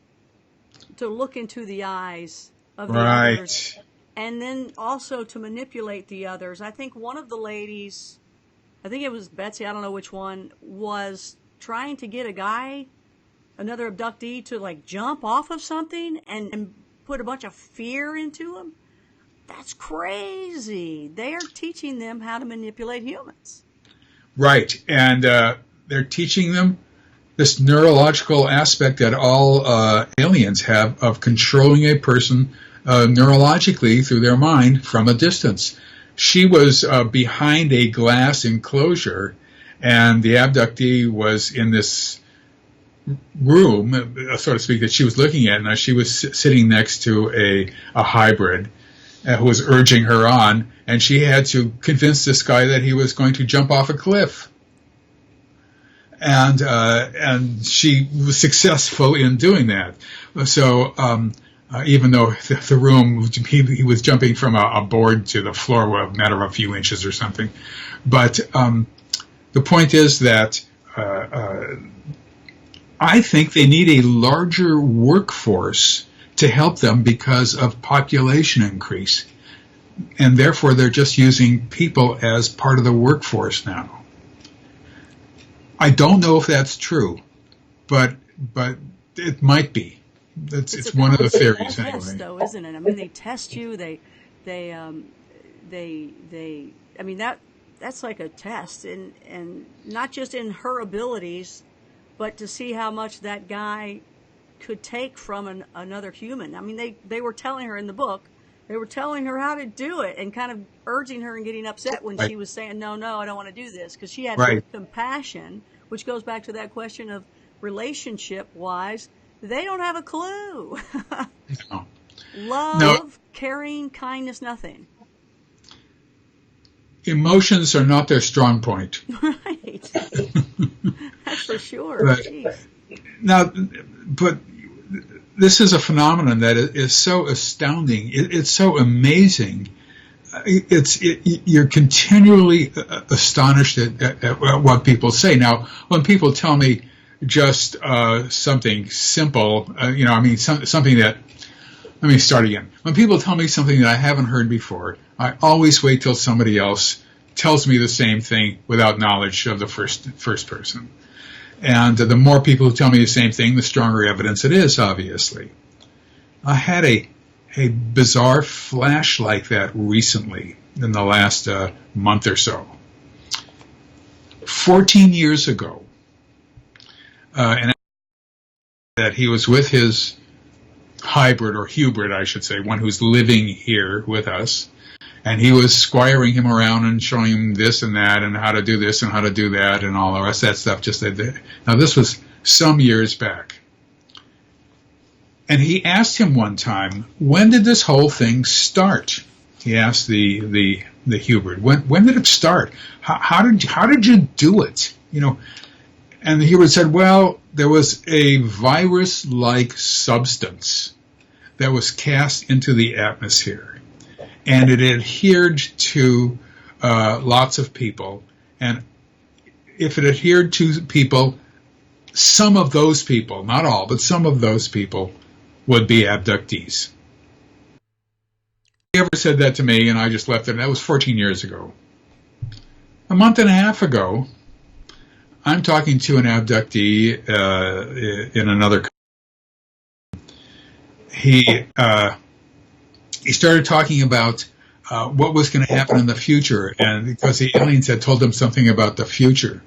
to look into the eyes of the others, and then also to manipulate the others. I think one of the ladies, I think it was Betsy, I don't know which one, was trying to get another abductee to like jump off of something and put a bunch of fear into him. That's crazy. They are teaching them how to manipulate humans. Right. And they're teaching them this neurological aspect that all aliens have of controlling a person neurologically through their mind from a distance. She was behind a glass enclosure, and the abductee was in this room, so to speak, that she was looking at. Now, she was sitting next to a hybrid who was urging her on, and she had to convince this guy that he was going to jump off a cliff. And she was successful in doing that. So even though the room, he was jumping from a board to the floor a matter of a few inches or something. But the point is that I think they need a larger workforce to help them because of population increase. And therefore, they're just using people as part of the workforce now. I don't know if that's true, but it might be. It's one of the theories anyway. Test, though, isn't it? I mean, they test you. That's like a test, and not just in her abilities, but to see how much that guy could take from another human. I mean, they were telling her in the book, they were telling her how to do it and kind of urging her and getting upset when she was saying, no, I don't want to do this, because she had compassion, which goes back to that question of relationship-wise. They don't have a clue. No. Love, caring, kindness, nothing. Emotions are not their strong point. Right. That's for sure. But this is a phenomenon that is so astounding. It's so amazing. You're continually astonished at what people say. Now, when people tell me just something simple, something that, let me start again. When people tell me something that I haven't heard before, I always wait till somebody else tells me the same thing without knowledge of the first person. And the more people who tell me the same thing, the stronger evidence it is, obviously. I had a bizarre flash like that recently in the last month or so. 14 years ago, and that he was with his hybrid, or hubrid, I should say, one who's living here with us, and he was squiring him around and showing him this and that and how to do this and how to do that and all the rest of that stuff. Now, this was some years back. And he asked him one time, when did this whole thing start? He asked the hubrid, when did it start? How did you do it? And the hubrid said, well, there was a virus-like substance that was cast into the atmosphere. And it adhered to lots of people. And if it adhered to people, some of those people, not all, but some of those people would be abductees. He ever said that to me, and I just left it. That was 14 years ago. A month and a half ago, I'm talking to an abductee in another country. He started talking about what was going to happen in the future, and because the aliens had told him something about the future.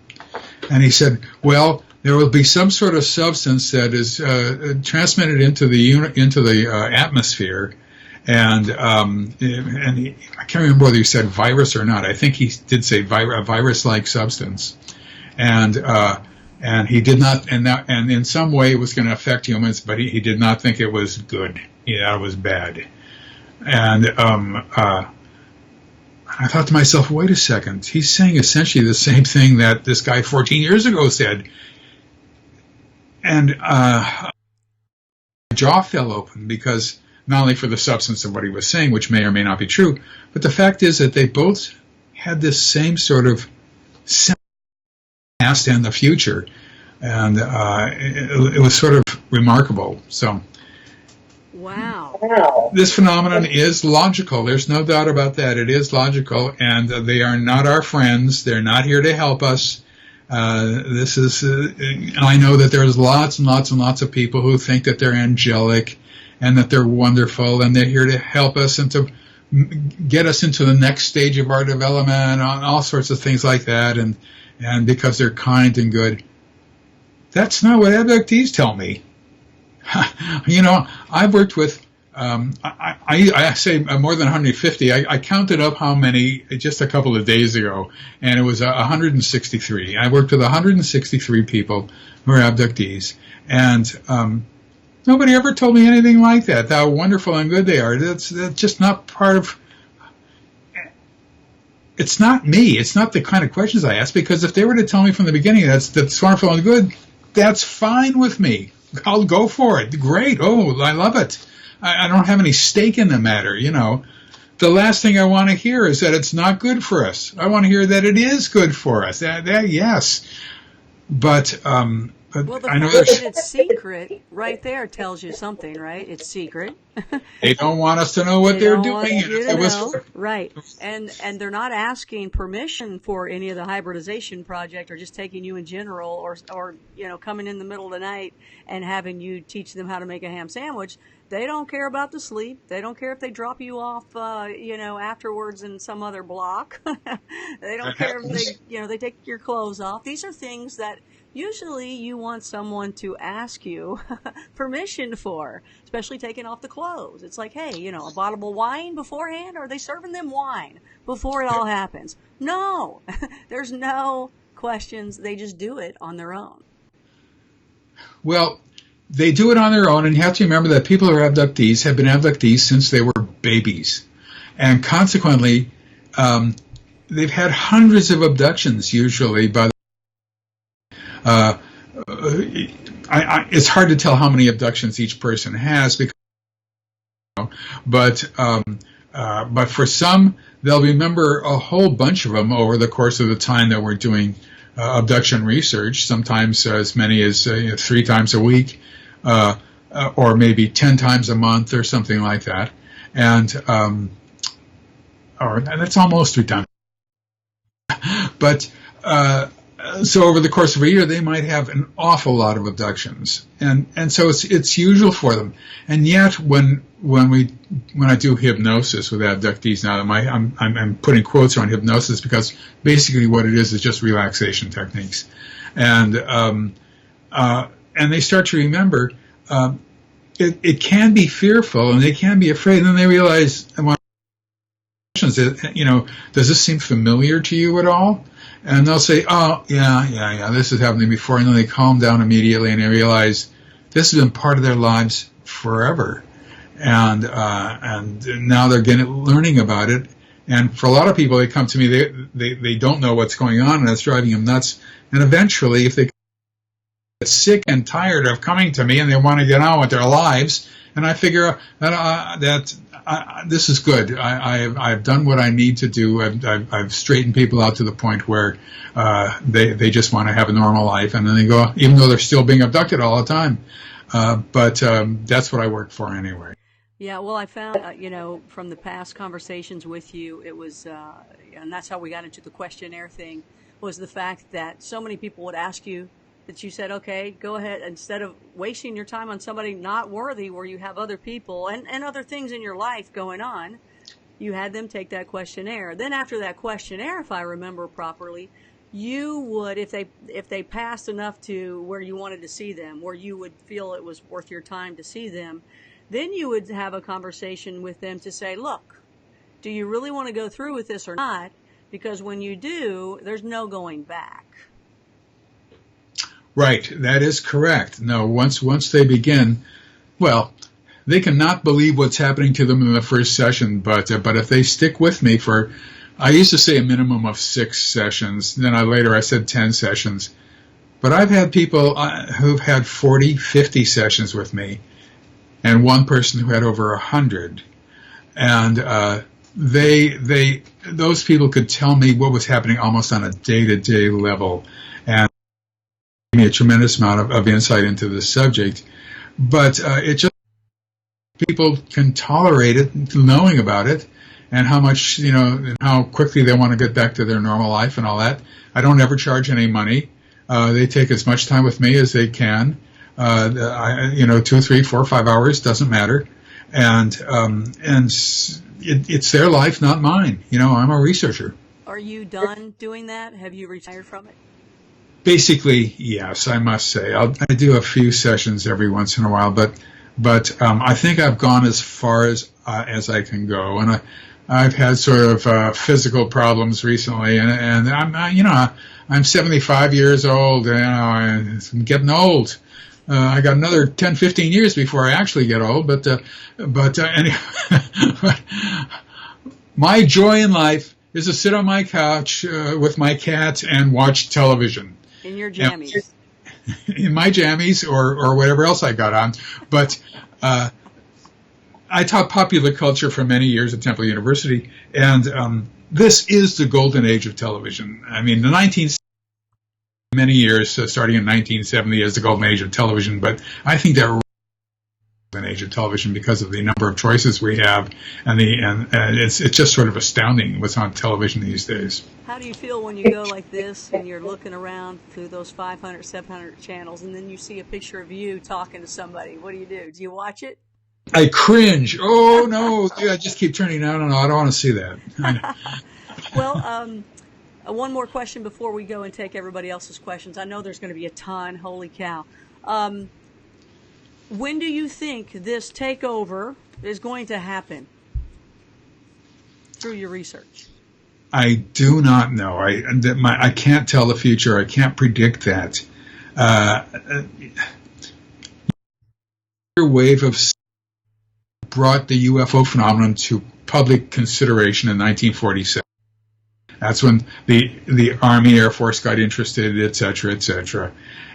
And he said, well, there will be some sort of substance that is transmitted into the atmosphere, and I can't remember whether he said virus or not. I think he did say a virus-like substance, and he did not, and in some way it was going to affect humans, but he did not think it was good. It was bad. And I thought to myself, wait a second, he's saying essentially the same thing that this guy 14 years ago said. And my jaw fell open, because not only for the substance of what he was saying, which may or may not be true, but the fact is that they both had this same sort of past and the future. And it was sort of remarkable. So, wow. This phenomenon is logical. There's no doubt about that. It is logical, and they are not our friends. They're not here to help us. This is, I know that there's lots and lots and lots of people who think that they're angelic and that they're wonderful, and they're here to help us and to get us into the next stage of our development and all sorts of things like that, and because they're kind and good. That's not what abductees tell me. You know, I've worked with, I say more than 150. I counted up how many just a couple of days ago, and it was 163. I worked with 163 people who are abductees, and nobody ever told me anything like that, how wonderful and good they are. That's just not part of... It's not me. It's not the kind of questions I ask, because if they were to tell me from the beginning that's wonderful and good, that's fine with me. I'll go for it. Great. Oh, I love it. I don't have any stake in the matter, you know. The last thing I want to hear is that it's not good for us. I want to hear that it is good for us. That yes. But well, the I know fact that it's secret right there tells you something, right? It's secret. They don't want us to know what they're doing. Right. And they're not asking permission for any of the hybridization project, or just taking you in general, or you know, coming in the middle of the night and having you teach them how to make a ham sandwich. They don't care about the sleep. They don't care if they drop you off, you know, afterwards in some other block. They don't care if they take your clothes off. These are things that usually you want someone to ask you permission for, especially taking off the clothes. It's like, hey, you know, a bottle of wine beforehand? Are they serving them wine before it all happens? No, there's no questions. They just do it on their own. Well, they do it on their own, and you have to remember that people who are abductees have been abductees since they were babies. And consequently, they've had hundreds of abductions usually by it's hard to tell how many abductions each person has, because, but for some, they'll remember a whole bunch of them over the course of the time that we're doing abduction research, sometimes as many as 3 times a week, or maybe 10 times a month or something like that. And that's almost redundant. But so over the course of a year, they might have an awful lot of abductions, and so it's usual for them. And yet, when I do hypnosis with abductees, now I'm putting quotes on hypnosis, because basically what it is just relaxation techniques, and they start to remember. It can be fearful, and they can be afraid, and then they realize, does this seem familiar to you at all? And they'll say, oh, yeah, this has happened to me before. And then they calm down immediately, and they realize this has been part of their lives forever. And now they're learning about it. And for a lot of people, they come to me, they don't know what's going on, and it's driving them nuts. And eventually, if they get sick and tired of coming to me and they want to get on with their lives, and I figure that this is good. I've done what I need to do. I've straightened people out to the point where they just want to have a normal life, and then they go, even though they're still being abducted all the time. But that's what I work for anyway. Yeah, well, I found, from the past conversations with you, it was, and that's how we got into the questionnaire thing, was the fact that so many people would ask you, that you said, okay, go ahead, instead of wasting your time on somebody not worthy, where you have other people and other things in your life going on, you had them take that questionnaire. Then after that questionnaire, if I remember properly, you would, if they passed enough to where you wanted to see them, where you would feel it was worth your time to see them, then you would have a conversation with them to say, look, do you really want to go through with this or not? Because when you do, there's no going back. Right, that is correct. No, once they begin, well, they cannot believe what's happening to them in the first session, but if they stick with me for I used to say a minimum of 6 sessions. Then I said 10 sessions. But I've had people who've had 40, 50 sessions with me, and one person who had over 100. And those people could tell me what was happening almost on a day-to-day level, and gave me a tremendous amount of insight into the subject. But it just, people can tolerate it, knowing about it, and how much, and how quickly they want to get back to their normal life and all that. I don't ever charge any money. They take as much time with me as they can. 2, 3, 4, 5 hours, doesn't matter. And it's their life, not mine. I'm a researcher. Are you done doing that? Have you retired from it? Basically, yes, I must say. I do a few sessions every once in a while, but I think I've gone as far as I can go. And I've had sort of physical problems recently, and I'm 75 years old. I'm getting old. I got another 10, 15 years before I actually get old. But anyway, my joy in life is to sit on my couch with my cat and watch television. In your jammies. In my jammies or whatever else I got on. But I taught popular culture for many years at Temple University, and this is the golden age of television. I mean, the 1970s, many years, starting in 1970, is the golden age of television, but I think that golden age of television because of the number of choices we have, and it's just sort of astounding what's on television these days. How do you feel when you go like this and you're looking around through those 500, 700 channels, and then you see a picture of you talking to somebody? What do you do? Do you watch it? I cringe. Oh, no. I just keep turning down. No, I don't want to see that. Well, one more question before we go and take everybody else's questions. I know there's going to be a ton. Holy cow. When do you think this takeover is going to happen through your research? I do not know. I can't tell the future. I can't predict that. Wave of brought the UFO phenomenon to public consideration in 1947. That's when the Army, Air Force got interested, et cetera, et cetera.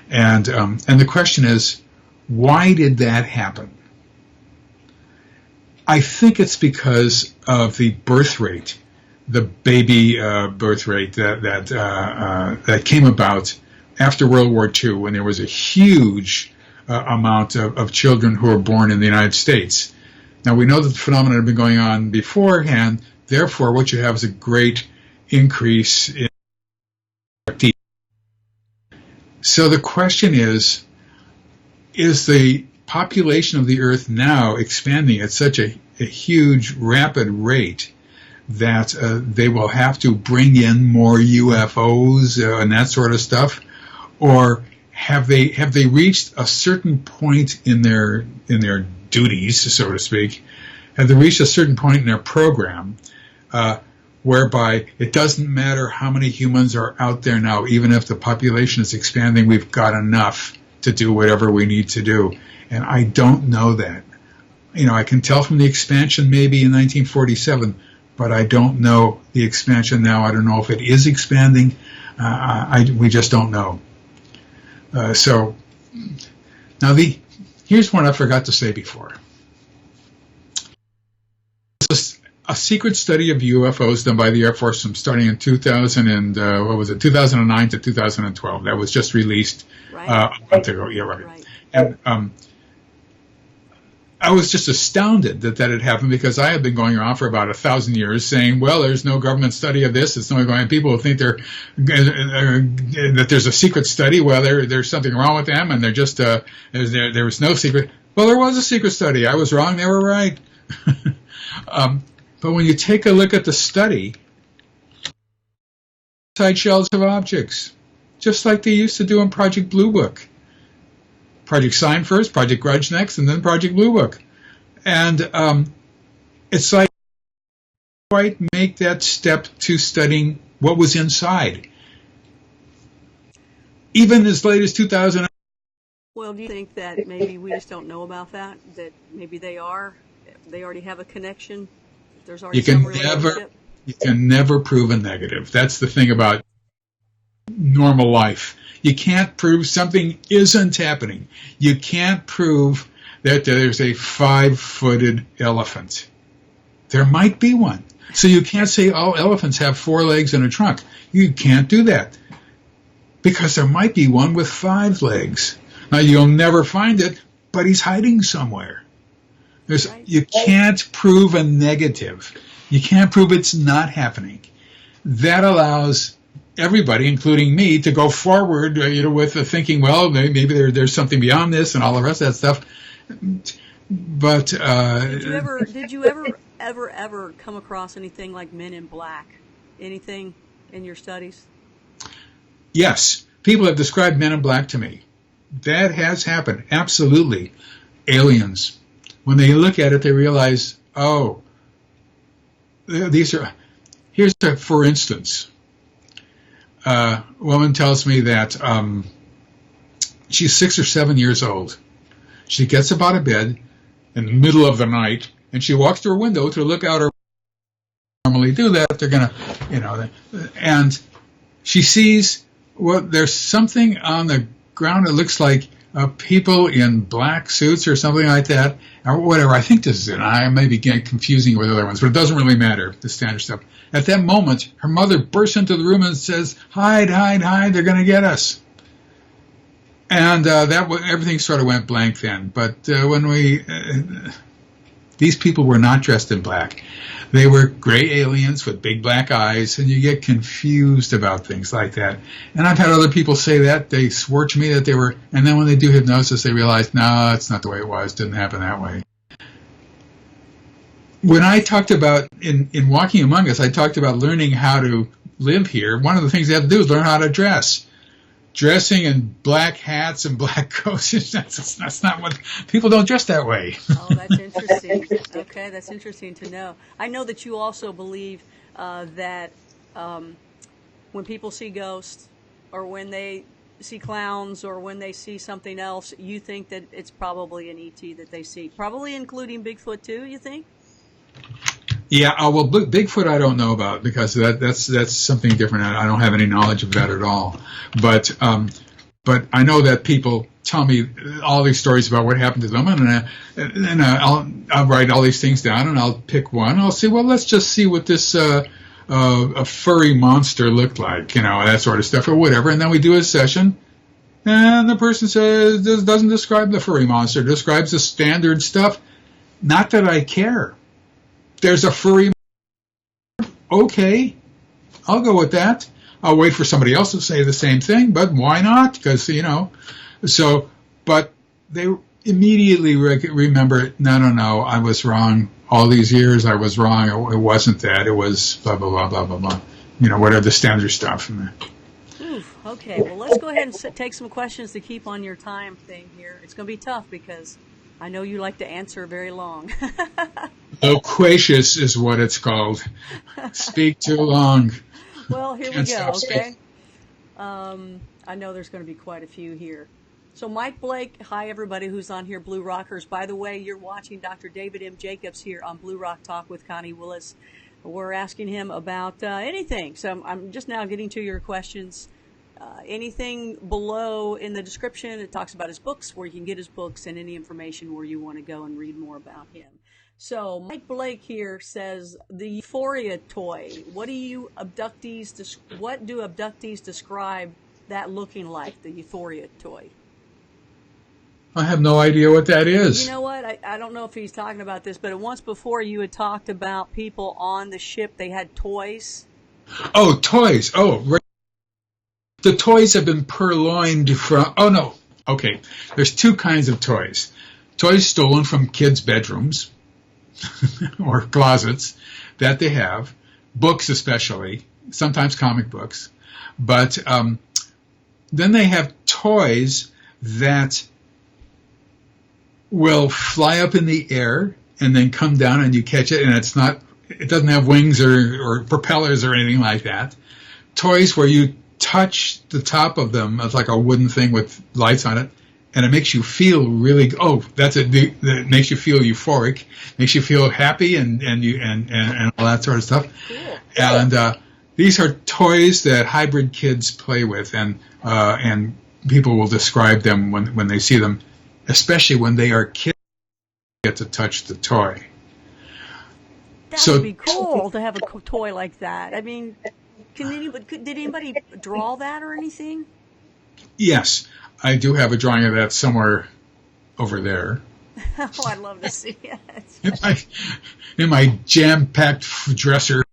And the question is, why did that happen? I think it's because of the birth rate, the baby birth rate that came about after World War II, when there was a huge amount of children who were born in the United States. Now, we know that the phenomenon had been going on beforehand. Therefore, what you have is a great increase in abductees. So the question is the population of the Earth now expanding at such a huge, rapid rate that they will have to bring in more UFOs and that sort of stuff? Or have they reached a certain point in their duties, so to speak? Have they reached a certain point in their program whereby it doesn't matter how many humans are out there now, even if the population is expanding, we've got enough to do whatever we need to do? And I don't know that. I can tell from the expansion maybe in 1947, but I don't know the expansion now. I don't know if it is expanding. We just don't know. So now here's one I forgot to say before. This is a secret study of UFOs done by the Air Force starting in 2009 to 2012. That was just released a month ago. Yeah, right. And I was just astounded that had happened, because I had been going on for about 1,000 years saying, well, there's no government study of this. It's only going, people who think that there's a secret study. Well, there's something wrong with them, and they're just there was no secret. Well, there was a secret study. I was wrong. They were right. But when you take a look at the study, side shells of objects, just like they used to do in Project Blue Book. Project Sign first, Project Grudge next, and then Project Blue Book. And it's like, quite make that step to studying what was inside. Even as late as 2000. Well, do you think that maybe we just don't know about that? That maybe they already have a connection? There's already some relationship? You can never prove a negative. That's the thing about normal life. You can't prove something isn't happening. You can't prove that there's a 5-footed elephant. There might be one. So you can't say all elephants have 4 legs and a trunk. You can't do that. Because there might be one with 5 legs. Now, you'll never find it, but he's hiding somewhere. You can't prove a negative. You can't prove it's not happening. That allows everybody, including me, to go forward, with the thinking, well, maybe there's something beyond this and all the rest of that stuff. But did you ever come across anything like Men in Black? Anything in your studies? Yes, people have described Men in Black to me. That has happened, absolutely. Aliens. When they look at it, they realize, oh, here's for instance. A woman tells me that she's 6 or 7 years old. She gets up out of bed in the middle of the night, and she walks to her window to look out her. Normally do that. They're going to, and she sees, there's something on the ground that looks like people in black suits or something like that, or whatever. I think this is it. I may be getting confusing with other ones, but it doesn't really matter, the standard stuff. At that moment, her mother bursts into the room and says, hide, hide, hide, they're going to get us. And everything sort of went blank then. But these people were not dressed in black. They were gray aliens with big black eyes, and you get confused about things like that. And I've had other people say that. They swore to me that they were, and then when they do hypnosis, they realize, no, that's not the way it was. It didn't happen that way. When I talked about, in Walking Among Us, I talked about learning how to live here. One of the things they have to do is learn how to dress. Dressing in black hats and black coats, that's not what, people don't dress that way. Oh, that's interesting. Okay, that's interesting to know. I know that you also believe that when people see ghosts, or when they see clowns, or when they see something else, you think that it's probably an ET that they see, probably including Bigfoot too, you think? Yeah, well, Bigfoot I don't know about, because that's something different. I don't have any knowledge of that at all. But I know that people tell me all these stories about what happened to them, and I'll write all these things down, and I'll pick one. I'll say, well, let's just see what this a furry monster looked like, that sort of stuff, or whatever. And then we do a session, and the person says, doesn't describe the furry monster, describes the standard stuff. Not that I care. There's a furry. Okay, I'll go with that. I'll wait for somebody else to say the same thing, but why not? Because, but they immediately remember, no, I was wrong. All these years I was wrong. It wasn't that. It was blah, blah, blah, blah, blah, blah. Whatever the standard stuff. Okay, well, let's go ahead and take some questions to keep on your time thing here. It's going to be tough because I know you like to answer very long. Loquacious is what it's called. Speak too long. Well, here we go, okay? I know there's going to be quite a few here. So Mike Blake, hi everybody who's on here, Blue Rockers. By the way, you're watching Dr. David M. Jacobs here on Blue Rock Talk with Connie Willis. We're asking him about anything. So I'm just now getting to your questions. Anything below in the description, it talks about his books, where you can get his books, and any information where you want to go and read more about him. So Mike Blake here says, the Euphoria toy, what do abductees describe that looking like, the Euphoria toy? I have no idea what that is. You know what? I don't know if he's talking about this, but once before you had talked about people on the ship, they had toys. Oh, toys. Oh, right. The toys have been purloined from... Oh, no. Okay. There's two kinds of toys. Toys stolen from kids' bedrooms or closets that they have. Books especially. Sometimes comic books. But then they have toys that will fly up in the air and then come down and you catch it, and it doesn't have wings or propellers or anything like that. Toys where you touch the top of them, it's like a wooden thing with lights on it, and it makes you feel really. Oh, that's it. That makes you feel euphoric, makes you feel happy, and all that sort of stuff. Cool. And these are toys that hybrid kids play with, and people will describe them when they see them, especially when they are kids get to touch the toy. That would be cool to have a toy like that. I mean, did anybody draw that or anything? Yes, I do have a drawing of that somewhere over there. Oh, I'd love to see it. In my jam-packed dresser.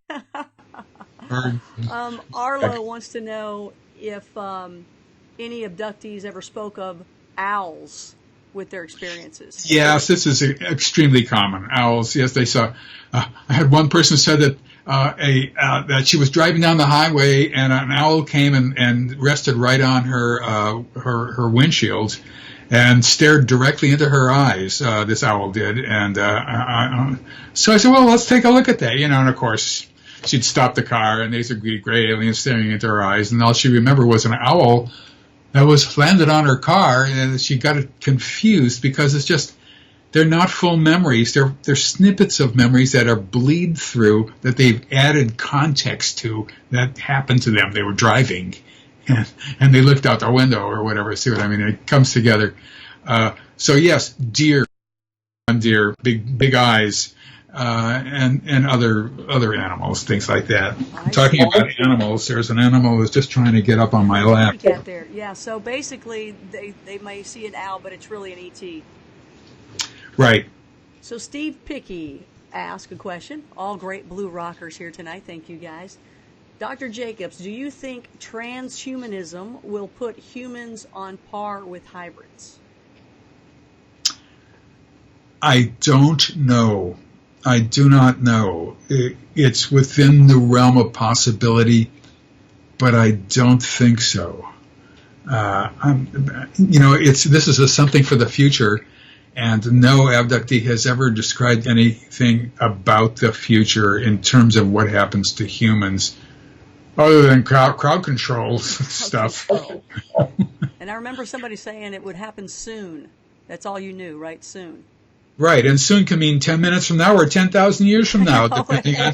Arlo wants to know if any abductees ever spoke of owls with their experiences. Yes, this is extremely common. Owls, yes, they saw. I had one person said that that she was driving down the highway and an owl came and rested right on her windshield and stared directly into her eyes. This owl did, and so I said, "Well, let's take a look at that." And of course, she'd stop the car, and these would be gray aliens staring into her eyes, and all she remembered was an owl that was landed on her car, and she got it confused because it's just, they're not full memories. They're snippets of memories that are bleed through, that they've added context to, that happened to them. They were driving, and they looked out the window or whatever. See what I mean? It comes together. So yes, deer, big eyes, and other animals, things like that. Talking about animals, there's an animal that's just trying to get up on my lap. Get there, yeah. So basically, they may see an owl, but it's really an ET. Right. So Steve Picky asked a question. All great blue rockers here tonight. Thank you, guys. Dr. Jacobs, do you think transhumanism will put humans on par with hybrids? I don't know. I do not know. It's within the realm of possibility, but I don't think so. This is something for the future, and no abductee has ever described anything about the future in terms of what happens to humans, other than crowd control stuff. And I remember somebody saying it would happen soon. That's all you knew, right? Soon. Right, and soon can mean 10 minutes from now or 10,000 years from now, depending on.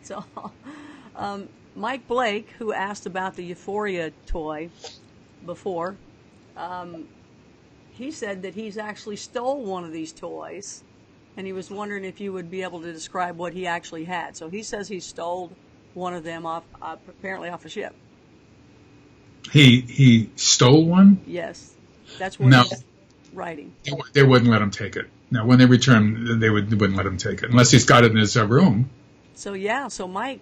So, Mike Blake, who asked about the Euphoria toy before, he said that he's actually stole one of these toys, and he was wondering if you would be able to describe what he actually had. So he says he stole one of them apparently off a ship. He stole one? Yes, that's what he's writing. They wouldn't let him take it. No, when they return, they wouldn't let him take it unless he's got it in his room. So Mike,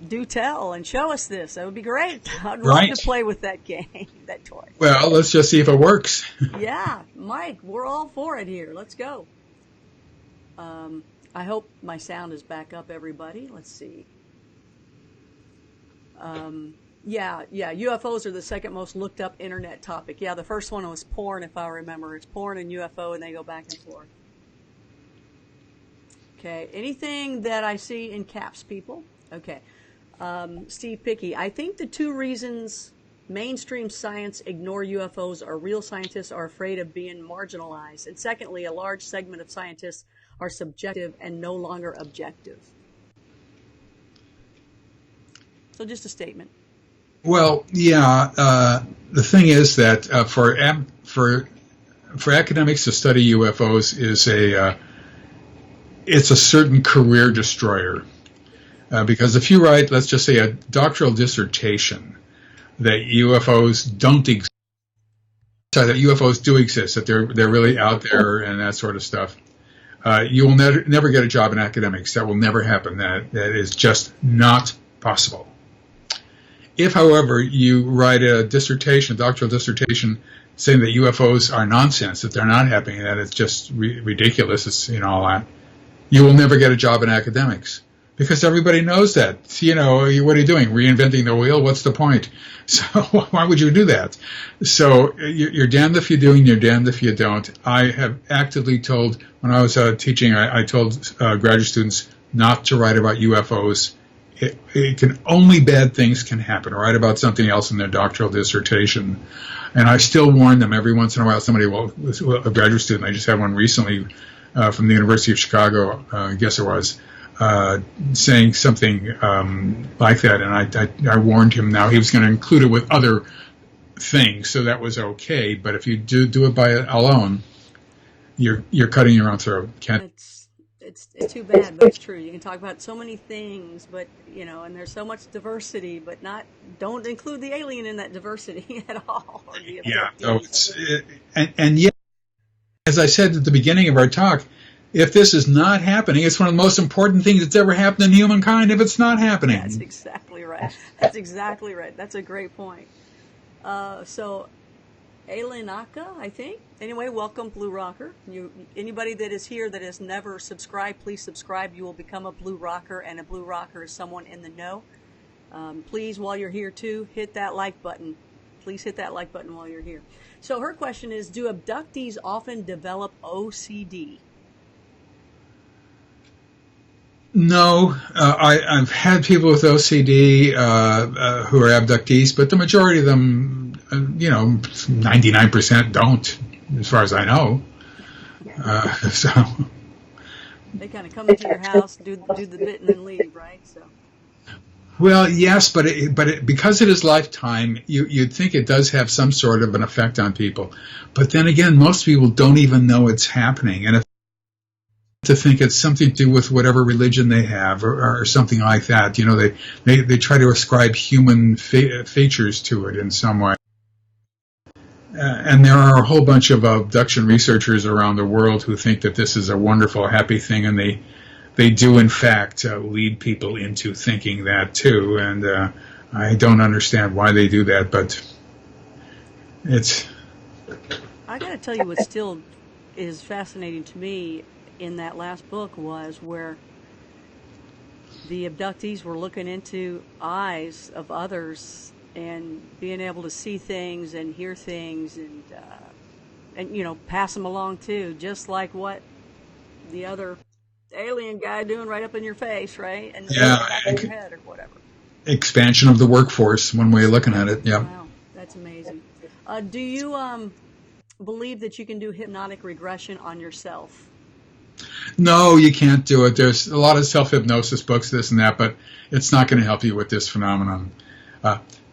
do tell and show us this. That would be great. I'd love to play with that game, that toy. Well, let's just see if it works. Yeah, Mike, we're all for it here. Let's go. I hope my sound is back up, everybody. Let's see. Yeah, UFOs are the second most looked up internet topic. Yeah, the first one was porn, if I remember. It's porn and UFO, and they go back and forth. Okay, anything that I see in caps, people? Okay. Steve Picky, I think the two reasons mainstream science ignore UFOs are real scientists are afraid of being marginalized. And secondly, a large segment of scientists are subjective and no longer objective. So just a statement. Well, yeah. The thing is that for academics to study UFOs it's a certain career destroyer. Because if you write, let's just say, a doctoral dissertation that UFOs don't exist, that UFOs do exist, that they're really out there and that sort of stuff, you will never get a job in academics. That will never happen. That is just not possible. If, however, you write a doctoral dissertation, saying that UFOs are nonsense, that they're not happening, that it's just ridiculous, it's all that, you will never get a job in academics. Because everybody knows that. What are you doing? Reinventing the wheel? What's the point? So why would you do that? So you're damned if you do and you're damned if you don't. I have actively told, when I was teaching, I told graduate students not to write about UFOs only bad things can happen, or write about something else in their doctoral dissertation. And I still warn them every once in a while. Somebody a graduate student, I just had one recently from the University of Chicago, I guess it was, saying something like that, and I warned him. Now he was going to include it with other things, so that was okay. But if you do it by alone, you're cutting your own throat. It's too bad, but it's true. You can talk about so many things, but and there's so much diversity, but don't include the alien in that diversity at all. Or the and yet, as I said at the beginning of our talk, if this is not happening, it's one of the most important things that's ever happened in humankind. If it's not happening, that's exactly right. That's a great point. So, Elenaka, I think. Anyway, welcome, Blue Rocker. Anybody that is here that has never subscribed, please subscribe. You will become a Blue Rocker, and a Blue Rocker is someone in the know. Please, while you're here too, hit that like button. Please hit that like button while you're here. So her question is, do abductees often develop OCD? No, I've had people with OCD who are abductees, but the majority of them, 99% don't, as far as I know. So they kind of come into your house, do the bit, and then leave, right? So. Well, yes, but because it is lifetime, you'd think it does have some sort of an effect on people. But then again, most people don't even know it's happening, and to think it's something to do with whatever religion they have or something like that. They try to ascribe human features to it in some way. And there are a whole bunch of abduction researchers around the world who think that this is a wonderful, happy thing, and they do, in fact, lead people into thinking that, too. And I don't understand why they do that, but it's... I got to tell you what still is fascinating to me in that last book was where the abductees were looking into eyes of others and being able to see things and hear things and pass them along too, just like what the other alien guy doing right up in your face, right? And back in your head or whatever. Expansion of the workforce, one way of looking at it. Yeah. Wow, that's amazing. Do you believe that you can do hypnotic regression on yourself? No, you can't do it. There's a lot of self-hypnosis books, this and that, but it's not going to help you with this phenomenon.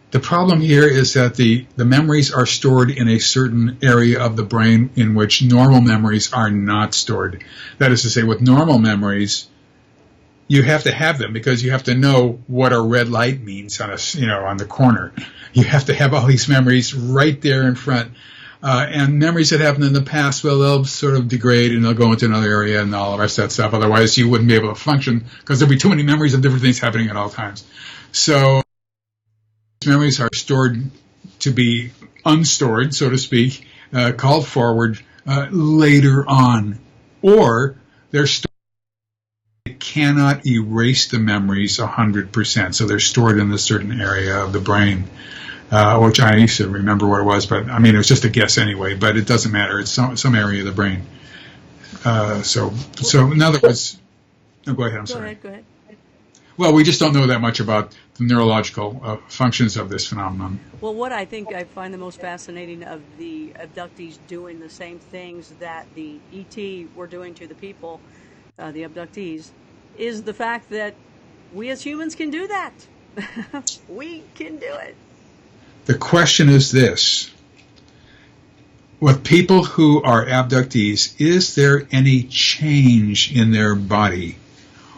The problem here is that the memories are stored in a certain area of the brain in which normal memories are not stored. That is to say, with normal memories, you have to have them because you have to know what a red light means on on the corner. You have to have all these memories right there in front. And memories that happened in the past, well, they'll sort of degrade and they'll go into another area and all the rest of that stuff. Otherwise, you wouldn't be able to function because there'd be too many memories of different things happening at all times. So memories are stored to be unstored, so to speak, called forward later on. Or they're stored. They cannot erase the memories 100%. So they're stored in a certain area of the brain. Which I used to remember what it was, but I mean, it was just a guess anyway, but it doesn't matter. It's some area of the brain. So in other words, go ahead, I'm sorry. Go ahead. Well, we just don't know that much about the neurological functions of this phenomenon. Well, what I think I find the most fascinating of the abductees doing the same things that the ET were doing to the people, the abductees, is the fact that we as humans can do that. We can do it. The question is this. With people who are abductees, is there any change in their body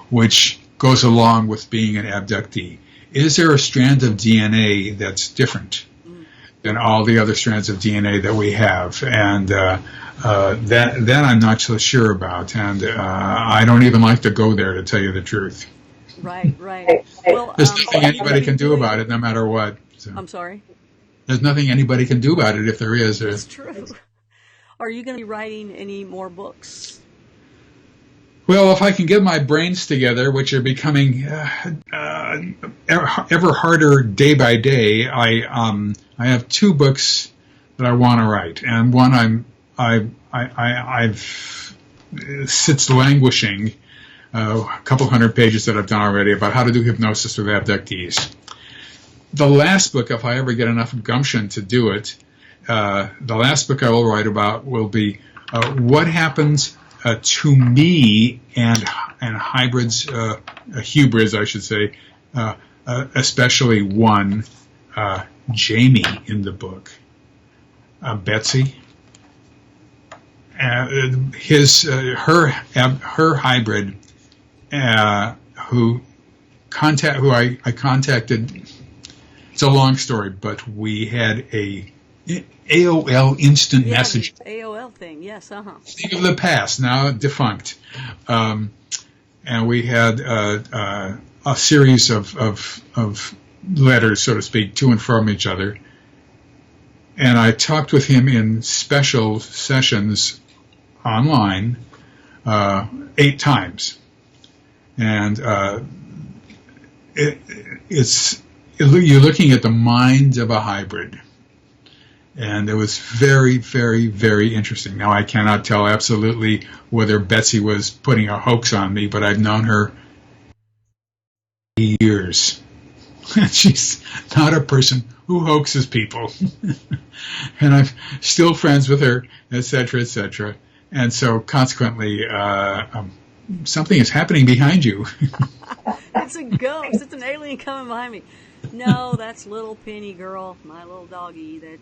which goes along with being an abductee? Is there a strand of DNA that's different than all the other strands of DNA that we have? And that I'm not so sure about. And I don't even like to go there, to tell you the truth. Right. Well, there's nothing anybody can do about it, no matter what. So. I'm sorry? There's nothing anybody can do about it if there is. That's true. Are you going to be writing any more books? Well, if I can get my brains together, which are becoming ever harder day by day, I have 2 books that I want to write, and one I've sits languishing, a couple hundred pages that I've done already about how to do hypnosis with abductees. The last book, if I ever get enough gumption to do it, the last book I will write about will be what happens to me and hybrids, hybrids, I should say, especially one, Jamie in the book, Betsy. Her hybrid, who I contacted. It's a long story, but we had a AOL instant message. AOL thing, yes, Thing of the past, now defunct, and we had a series of letters, so to speak, to and from each other. And I talked with him in special sessions online 8 times, and you're looking at the mind of a hybrid, and it was very, very, very interesting. Now, I cannot tell absolutely whether Betsy was putting a hoax on me, but I've known her years. She's not a person who hoaxes people. And I'm still friends with her, etc., etc. And so, consequently, something is happening behind you. It's a ghost. It's an alien coming behind me. No, that's little Penny girl, my little doggy that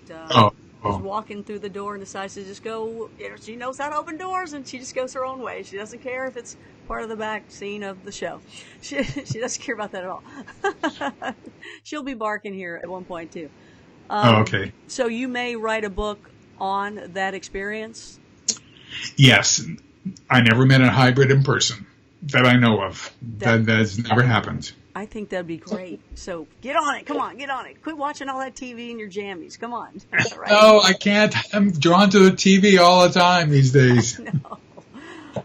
is walking through the door and decides to just go. She knows how to open doors, and she just goes her own way. She doesn't care if it's part of the back scene of the show. She doesn't care about that at all. She'll be barking here at one point too. Okay. So you may write a book on that experience? Yes. I never met a hybrid in person that I know of. That's never happened. I think that'd be great. So get on it. Come on, get on it. Quit watching all that TV in your jammies. Come on. Right. No, I can't. I'm drawn to the TV all the time these days. No,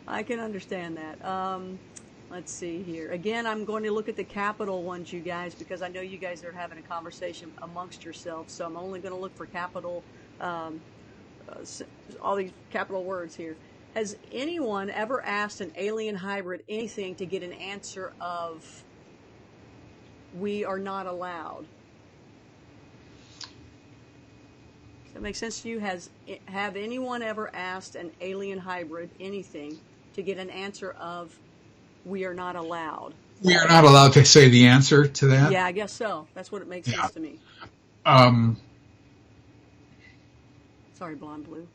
I can understand that. Let's see here. Again, I'm going to look at the capital ones, you guys, because I know you guys are having a conversation amongst yourselves. So I'm only going to look for capital, all these capital words here. Has anyone ever asked an alien hybrid anything to get an answer of, we are not allowed? Does that make sense to you? Have anyone ever asked an alien hybrid anything to get an answer of, we are not allowed? We are not allowed to say the answer to that? Yeah, I guess so. That's what it makes sense to me. Sorry, Blonde Blue.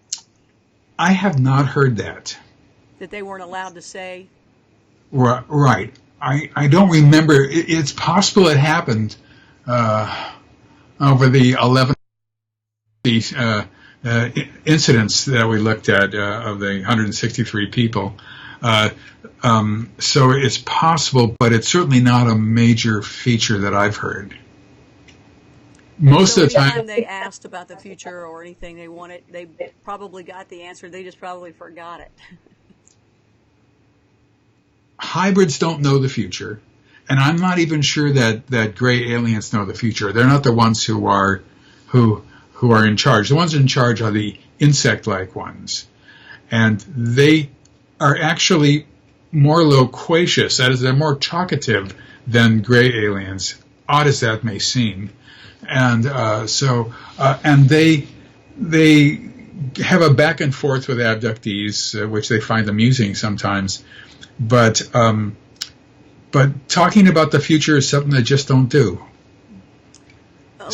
I have not heard that. That they weren't allowed to say? Right. I don't remember. It's possible it happened over the 11 incidents that we looked at of the 163 people. So it's possible, but it's certainly not a major feature that I've heard. Most of the time they asked about the future or anything they wanted, they probably got the answer. They just probably forgot it. Hybrids don't know the future, and I'm not even sure that gray aliens know the future. They're not the ones who are in charge. The ones in charge are the insect-like ones, and they are actually more loquacious. That is, they're more talkative than gray aliens, odd as that may seem. And and they have a back and forth with abductees, which they find amusing sometimes. But talking about the future is something they just don't do. A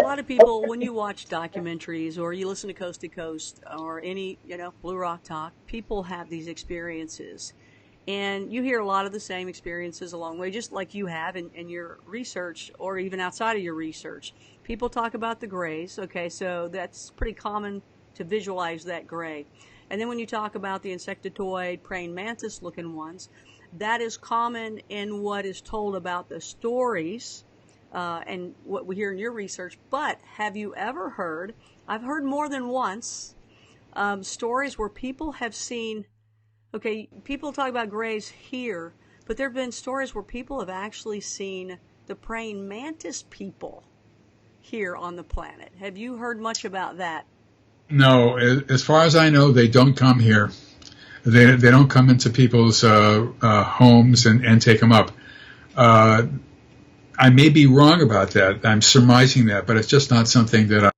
lot of people, when you watch documentaries or you listen to Coast to Coast or any, Blue Rock Talk, people have these experiences. And you hear a lot of the same experiences along the way, just like you have in your research or even outside of your research. People talk about the grays, okay, so that's pretty common to visualize that gray. And then when you talk about the insectoid, praying mantis-looking ones, that is common in what is told about the stories and what we hear in your research. But have you ever heard, I've heard more than once, stories where people have seen, okay, people talk about grays here, but there have been stories where people have actually seen the praying mantis people here on the planet. Have you heard much about that? No, as far as I know, they don't come here. They don't come into people's homes and take them up. I may be wrong about that. I'm surmising that, but it's just not something that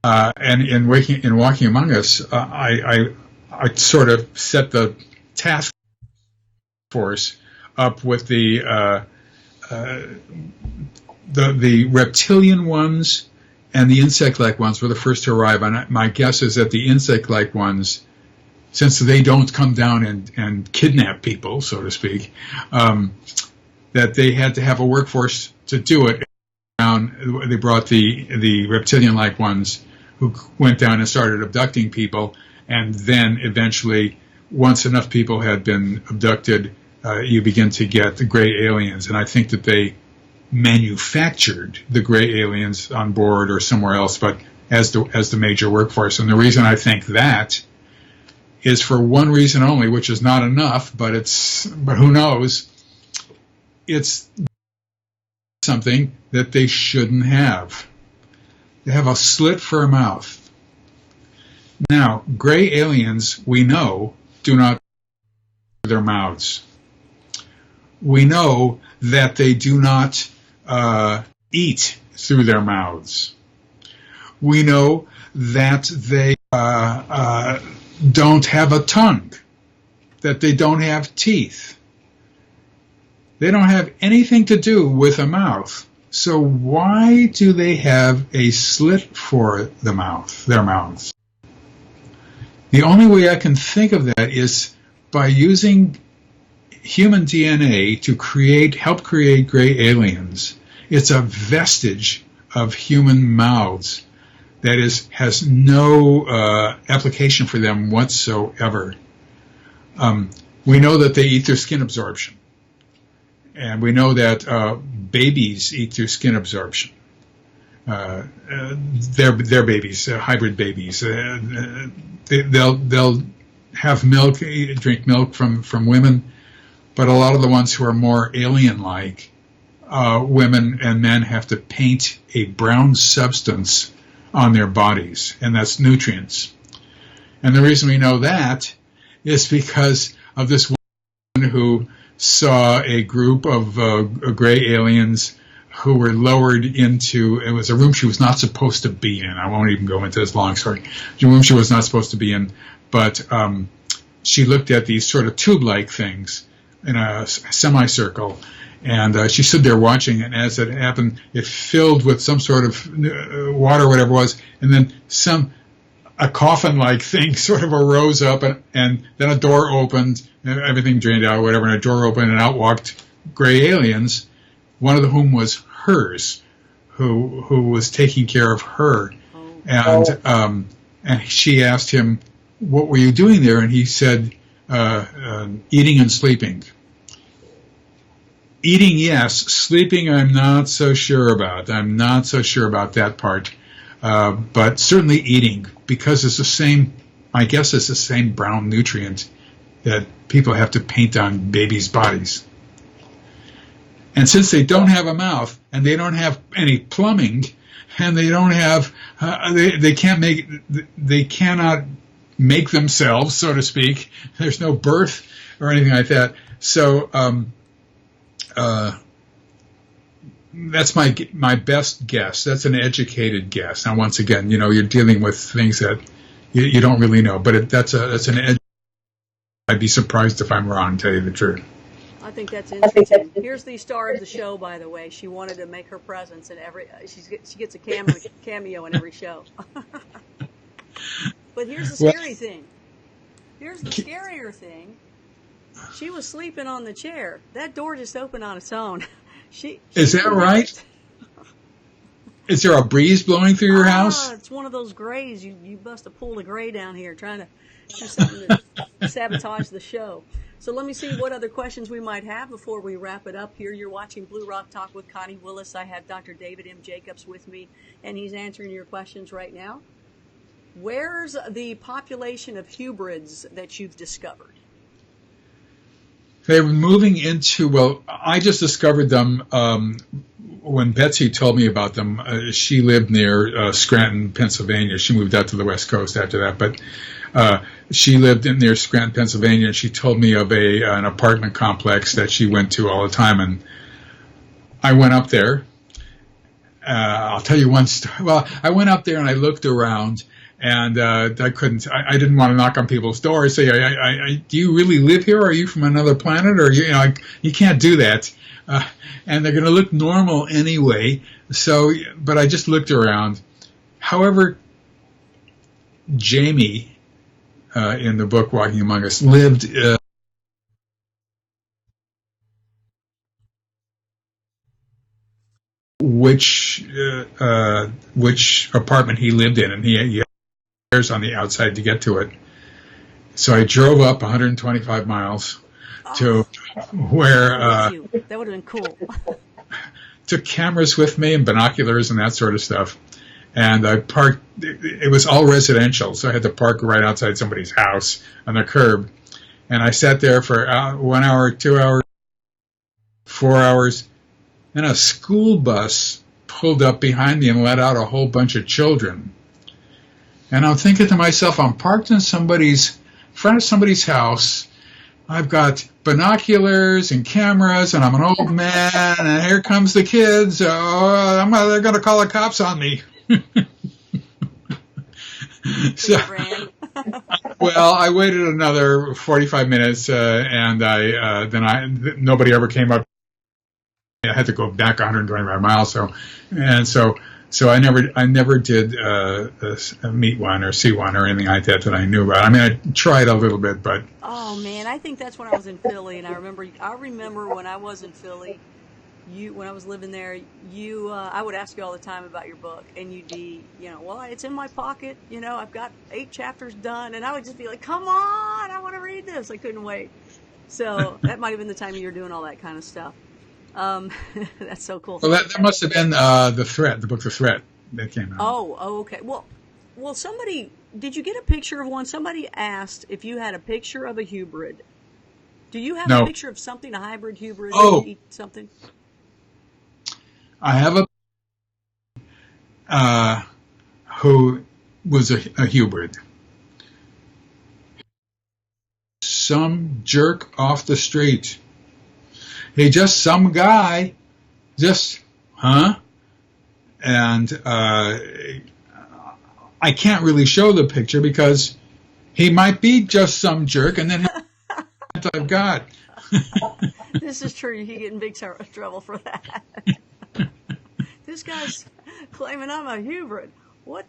and in walking among us, I sort of set the task force up with the reptilian ones and the insect-like ones were the first to arrive. And my guess is that the insect-like ones, since they don't come down and kidnap people, so to speak, that they had to have a workforce to do it. They brought the reptilian-like ones who went down and started abducting people, and then eventually, once enough people had been abducted, you begin to get the gray aliens. And I think that they manufactured the gray aliens on board or somewhere else, but as the major workforce. And the reason I think that is for one reason only, which is not enough, but who knows? It's something that they shouldn't have. They have a slit for a mouth. Now, gray aliens, we know, do not their mouths. We know that they do not eat through their mouths. We know that they don't have a tongue, that they don't have teeth. They don't have anything to do with a mouth. So why do they have a slit for their mouths? The only way I can think of that is by using human DNA to help create gray aliens. It's a vestige of human mouths that has no application for them whatsoever. We know that they eat their skin absorption. And we know that babies eat their skin absorption. They're babies, hybrid babies. They'll have milk, drink milk from women, but a lot of the ones who are more alien-like, women and men have to paint a brown substance on their bodies, and that's nutrients. And the reason we know that is because of this woman who saw a group of gray aliens who were lowered into, it was a room she was not supposed to be in. I won't even go into this long story. The room she was not supposed to be in, but she looked at these sort of tube-like things in a semicircle, and she stood there watching, and as it happened, it filled with some sort of water, whatever it was, and then a coffin-like thing sort of arose up, and then a door opened, and everything drained out, whatever, and a door opened, and out walked gray aliens, one of whom was hers, who was taking care of her. And she asked him, "What were you doing there?" And he said, "Eating and sleeping." Eating, yes. Sleeping, I'm not so sure about. I'm not so sure about that part. But certainly eating, because it's the same, I guess it's the same brown nutrient that people have to paint on babies' bodies. And since they don't have a mouth, and they don't have any plumbing, and they don't have, they cannot make themselves, so to speak. There's no birth or anything like that. So that's my best guess. That's an educated guess. Now, once again, you're dealing with things that you don't really know, but that's an edge. I'd be surprised if I'm wrong, to tell you the truth. I think that's interesting. Here's the star of the show, by the way. She wanted to make her presence in she gets a cameo in every show. But here's the scary thing. Here's the scarier thing. She was sleeping on the chair. That door just opened on its own. Is that right? Is there a breeze blowing through your house? It's one of those grays. You must have pulled a gray down here trying to do something to sabotage the show. So let me see what other questions we might have before we wrap it up here. You're watching Blue Rock Talk with Connie Willis. I have Dr. David M. Jacobs with me, and he's answering your questions right now. Where's the population of hybrids that you've discovered? They're moving into, well, I just discovered them when Betsy told me about them, she lived near Scranton, Pennsylvania. She moved out to the West Coast after that, but she lived near Scranton, Pennsylvania, and she told me of an apartment complex that she went to all the time. And I went up there. I'll tell you one story. Well, I went up there and I looked around, and I couldn't. I didn't want to knock on people's doors. Say, "Do you really live here? Are you from another planet? Or you can't do that." And they're going to look normal anyway. So, but I just looked around. However, Jamie, in the book Walking Among Us, lived which apartment he lived in, and he had stairs on the outside to get to it. So I drove up 125 miles to where that would have been cool. Took cameras with me and binoculars and that sort of stuff. And I parked. It was all residential, so I had to park right outside somebody's house on the curb. And I sat there for 1 hour, 2 hours, 4 hours. Then a school bus pulled up behind me and let out a whole bunch of children. And I'm thinking to myself, I'm parked in front of somebody's house. I've got binoculars and cameras, and I'm an old man, and here comes the kids. They're going to call the cops on me. So, well, I waited another 45 minutes, and nobody ever came up. I had to go back 125 miles, so I never did meet one or see one or anything like that I knew about. I mean, I tried a little bit, but oh man, I think that's when I was in Philly, and I remember when I was in Philly, when I was living there, I would ask you all the time about your book, and you'd be, well, it's in my pocket, I've got 8 chapters done, and I would just be like, come on, I want to read this. I couldn't wait. So that might have been the time you were doing all that kind of stuff. That's so cool. Well, that must have been the book The Threat that came out. Oh, okay. Well, did you get a picture of one? Somebody asked if you had a picture of a hybrid. Do you have a picture of something, a hybrid hybrid? Eat something? I have who was a hybrid. Some jerk off the street. Hey, just some guy, And I can't really show the picture because he might be just some jerk, and then I've got. This is true. You can get in big trouble for that. This guy's claiming I'm a hybrid. What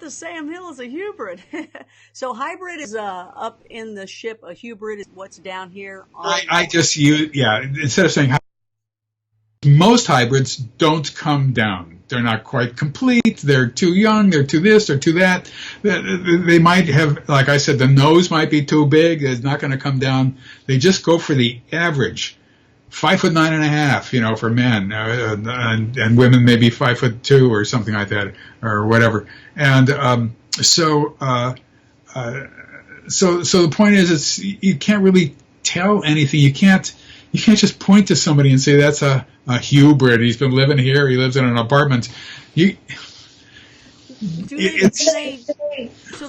the Sam Hill is a hybrid? So hybrid is up in the ship. A hybrid is what's down here. I just use, instead of saying most hybrids don't come down. They're not quite complete. They're too young. They're too this. They're too that. They might have, like I said, the nose might be too big. It's not going to come down. They just go for the average. 5'9.5", for men, and women maybe 5'2" or something like that, or whatever. And so the point is, you can't really tell anything. You can't just point to somebody and say that's a hybrid. He's been living here. He lives in an apartment. So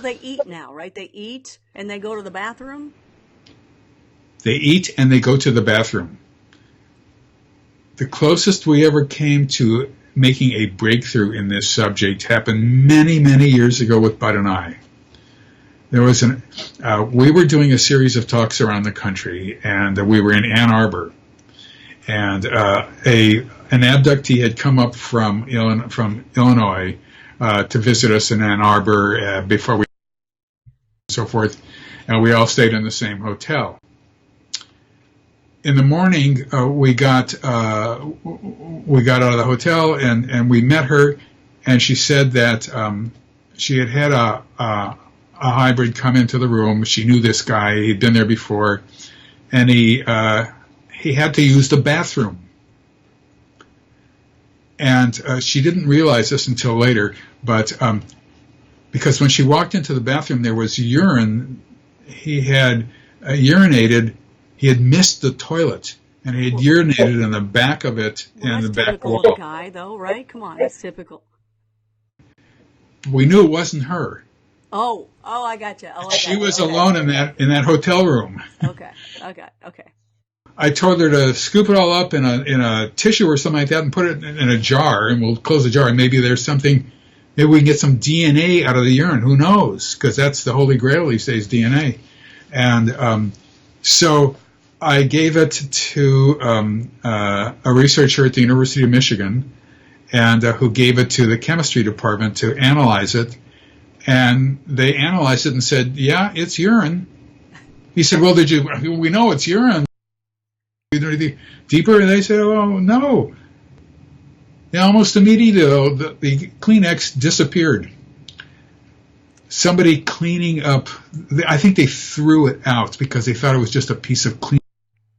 they eat now, right? They eat and they go to the bathroom. They eat and they go to the bathroom. The closest we ever came to making a breakthrough in this subject happened many, many years ago with Bud and I. There was we were doing a series of talks around the country, and we were in Ann Arbor, and an abductee had come up from Illinois to visit us in Ann Arbor before we so forth, and we all stayed in the same hotel. In the morning, we got out of the hotel and we met her, and she said that she had a hybrid come into the room. She knew this guy; he'd been there before, and he had to use the bathroom. And she didn't realize this until later, but because when she walked into the bathroom, there was urine. He had urinated. He had missed the toilet, and he had urinated in the back of it. Well, in the that's back typical of a guy, though, right? Come on, that's typical. We knew it wasn't her. Oh, I got you. She was alone in that hotel room. Okay. I told her to scoop it all up in a tissue or something like that and put it in a jar, and we'll close the jar. And maybe there's something. Maybe we can get some DNA out of the urine. Who knows? Because that's the holy grail these days, DNA. And so I gave it to a researcher at the University of Michigan, and who gave it to the chemistry department to analyze it. And they analyzed it and said, "Yeah, it's urine." He said, "Well, we know it's urine. Deeper?" And they said, "Oh, no." And almost immediately, though, the Kleenex disappeared. Somebody cleaning up, I think they threw it out because they thought it was just a piece of clean.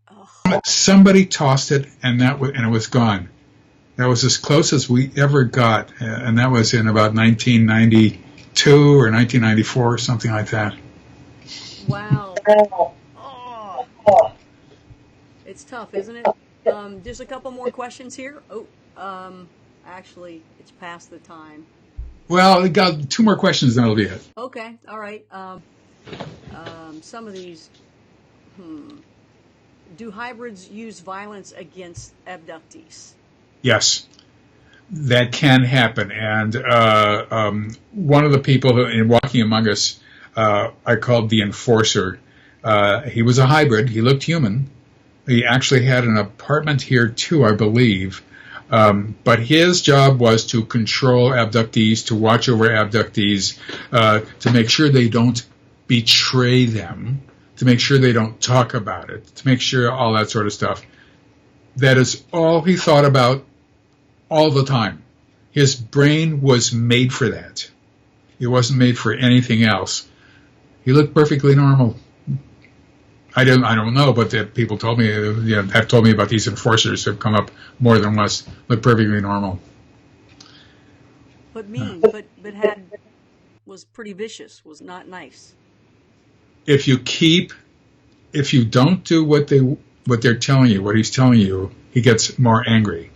Oh. Somebody tossed it, and it was gone. That was as close as we ever got, and that was in about 1992 or 1994 or something like that. Wow. Oh. It's tough, isn't it? Just a couple more questions here. Actually, it's past the time. Well, we got 2 more questions, and that'll be it. Okay, all right. Some of these. Do hybrids use violence against abductees? Yes, that can happen. And one of the people who, in Walking Among Us, I called the enforcer. He was a hybrid. He looked human. He actually had an apartment here too, I believe. But his job was to control abductees, to watch over abductees, to make sure they don't betray them, to make sure they don't talk about it, to make sure all that sort of stuff. That is all he thought about all the time. His brain was made for that. It wasn't made for anything else. He looked perfectly normal. I don't know, but the people told me, have told me about these enforcers who have come up more than once, look perfectly normal. But mean, was pretty vicious, was not nice. If you don't do what they're telling you, what he's telling you, he gets more angry.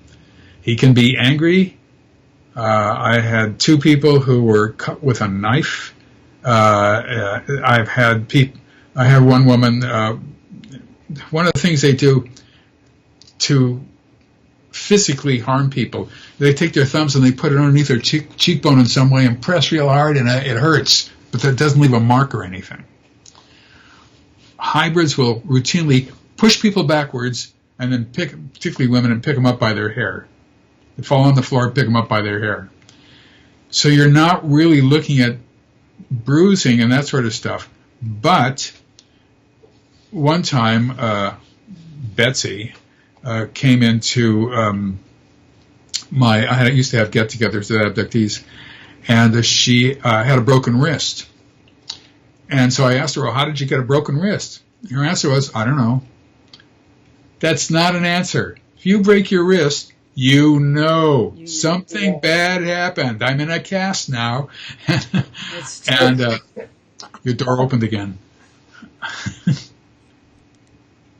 He can be angry. I had 2 people who were cut with a knife. I had one woman. One of the things they do to physically harm people, they take their thumbs and they put it underneath their cheekbone in some way and press real hard, and it hurts, but that doesn't leave a mark or anything. Hybrids will routinely push people backwards and then particularly women, and pick them up by their hair. They fall on the floor, pick them up by their hair. So you're not really looking at bruising and that sort of stuff. But one time, Betsy came into I used to have get-togethers with abductees, and she had a broken wrist. And so I asked her, "Well, how did you get a broken wrist?" Her answer was, "I don't know." That's not an answer. If you break your wrist, something bad happened. I'm in a cast now. And your door opened again.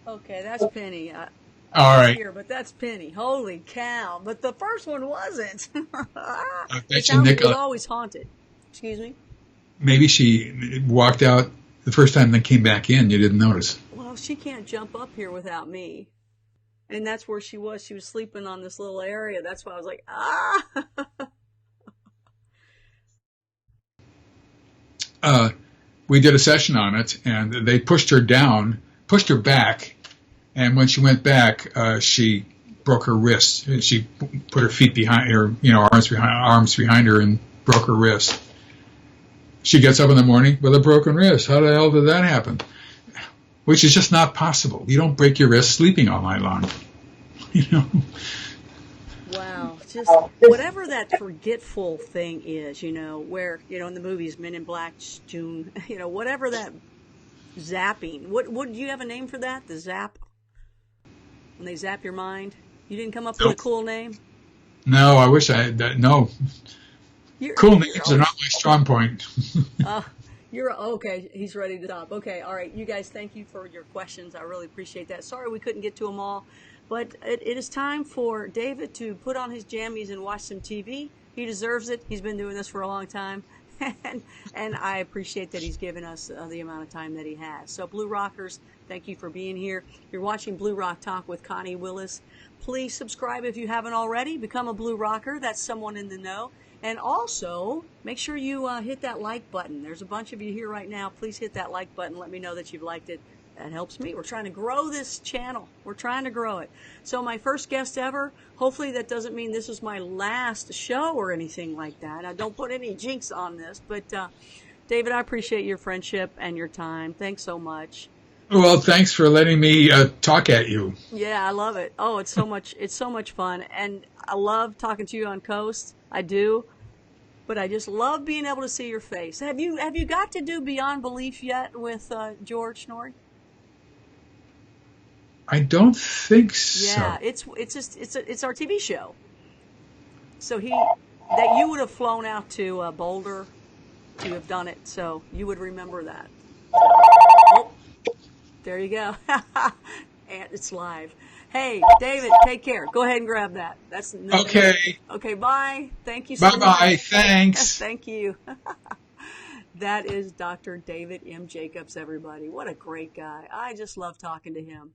Okay, that's Penny. All right. Here, but that's Penny. Holy cow. But the first one wasn't. I bet it you was always haunted. Excuse me? Maybe she walked out the first time and then came back in. You didn't notice. Well, she can't jump up here without me. And that's where she was. She was sleeping on this little area. That's why I was like, We did a session on it, and they pushed her back, and when she went back, she broke her wrist. She put her feet behind her, arms behind her, and broke her wrist. She gets up in the morning with a broken wrist. How the hell did that happen? Which is just not possible. You don't break your wrist sleeping all night long. Wow. Just whatever that forgetful thing is, where, in the movies, Men in Black, June, whatever that zapping. What do you have a name for that? The zap? When they zap your mind? You didn't come up with a cool name? No, I wish I had that. No. Cool names are not my strong point. You're okay. He's ready to stop. Okay, all right. You guys, thank you for your questions. I really appreciate that. Sorry we couldn't get to them all, but it is time for David to put on his jammies and watch some TV. He deserves it. He's been doing this for a long time, and I appreciate that he's given us the amount of time that he has. So, Blue Rockers, thank you for being here. You're watching Blue Rock Talk with Connie Willis. Please subscribe if you haven't already. Become a Blue Rocker. That's someone in the know. And also, make sure you hit that like button. There's a bunch of you here right now. Please hit that like button. Let me know that you've liked it. That helps me. We're trying to grow this channel. We're trying to grow it. So my first guest ever, hopefully that doesn't mean this is my last show or anything like that. I don't put any jinx on this. But David, I appreciate your friendship and your time. Thanks so much. Well, thanks for letting me talk at you. Yeah, I love it. Oh, it's so much fun. And I love talking to you on Coast. I do. But I just love being able to see your face. Have you got to do Beyond Belief yet with George Norrie? I don't think so. Yeah, it's our TV show. So that you would have flown out to Boulder to have done it. So you would remember that. Oh, there you go. And it's live. Hey, David, take care. Go ahead and grab that. That's okay. Okay, bye. Thank you so much. Bye-bye. Thanks. Thank you. That is Dr. David M. Jacobs, everybody. What a great guy. I just love talking to him.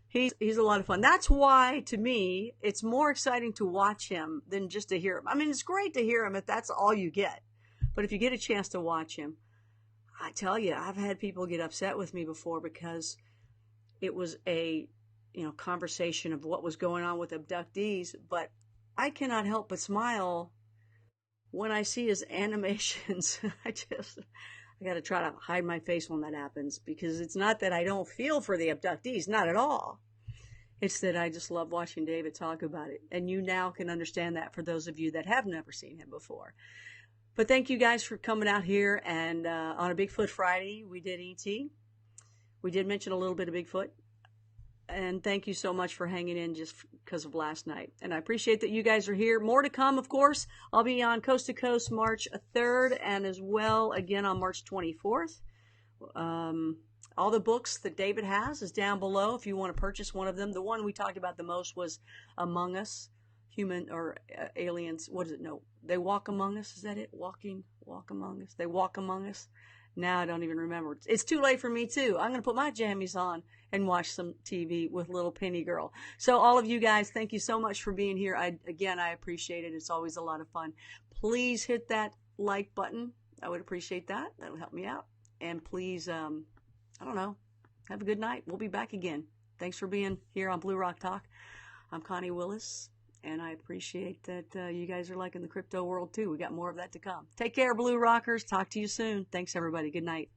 He's a lot of fun. That's why, to me, it's more exciting to watch him than just to hear him. I mean, it's great to hear him if that's all you get. But if you get a chance to watch him, I tell you, I've had people get upset with me before because it was a conversation of what was going on with abductees, but I cannot help but smile when I see his animations. I got to try to hide my face when that happens, because it's not that I don't feel for the abductees, not at all. It's that I just love watching David talk about it, and you now can understand that for those of you that have never seen him before. But thank you guys for coming out here, and on a Bigfoot Friday, we did ET. We did mention a little bit of Bigfoot. And thank you so much for hanging in just because of last night. And I appreciate that you guys are here. More to come, of course. I'll be on Coast to Coast March 3rd and as well again on March 24th. All the books that David has is down below if you want to purchase one of them. The one we talked about the most was Among Us, Human or Aliens. What is it? No, They Walk Among Us. Is that it? Walk Among Us. They Walk Among Us. Now I don't even remember. It's too late for me too. I'm going to put my jammies on and watch some TV with little Penny Girl. So all of you guys, thank you so much for being here. I appreciate it. It's always a lot of fun. Please hit that like button. I would appreciate that. That would help me out. And please, have a good night. We'll be back again. Thanks for being here on Blue Rock Talk. I'm Connie Willis, and I appreciate that you guys are liking the crypto world too. We got more of that to come. Take care, Blue Rockers. Talk to you soon. Thanks, everybody. Good night.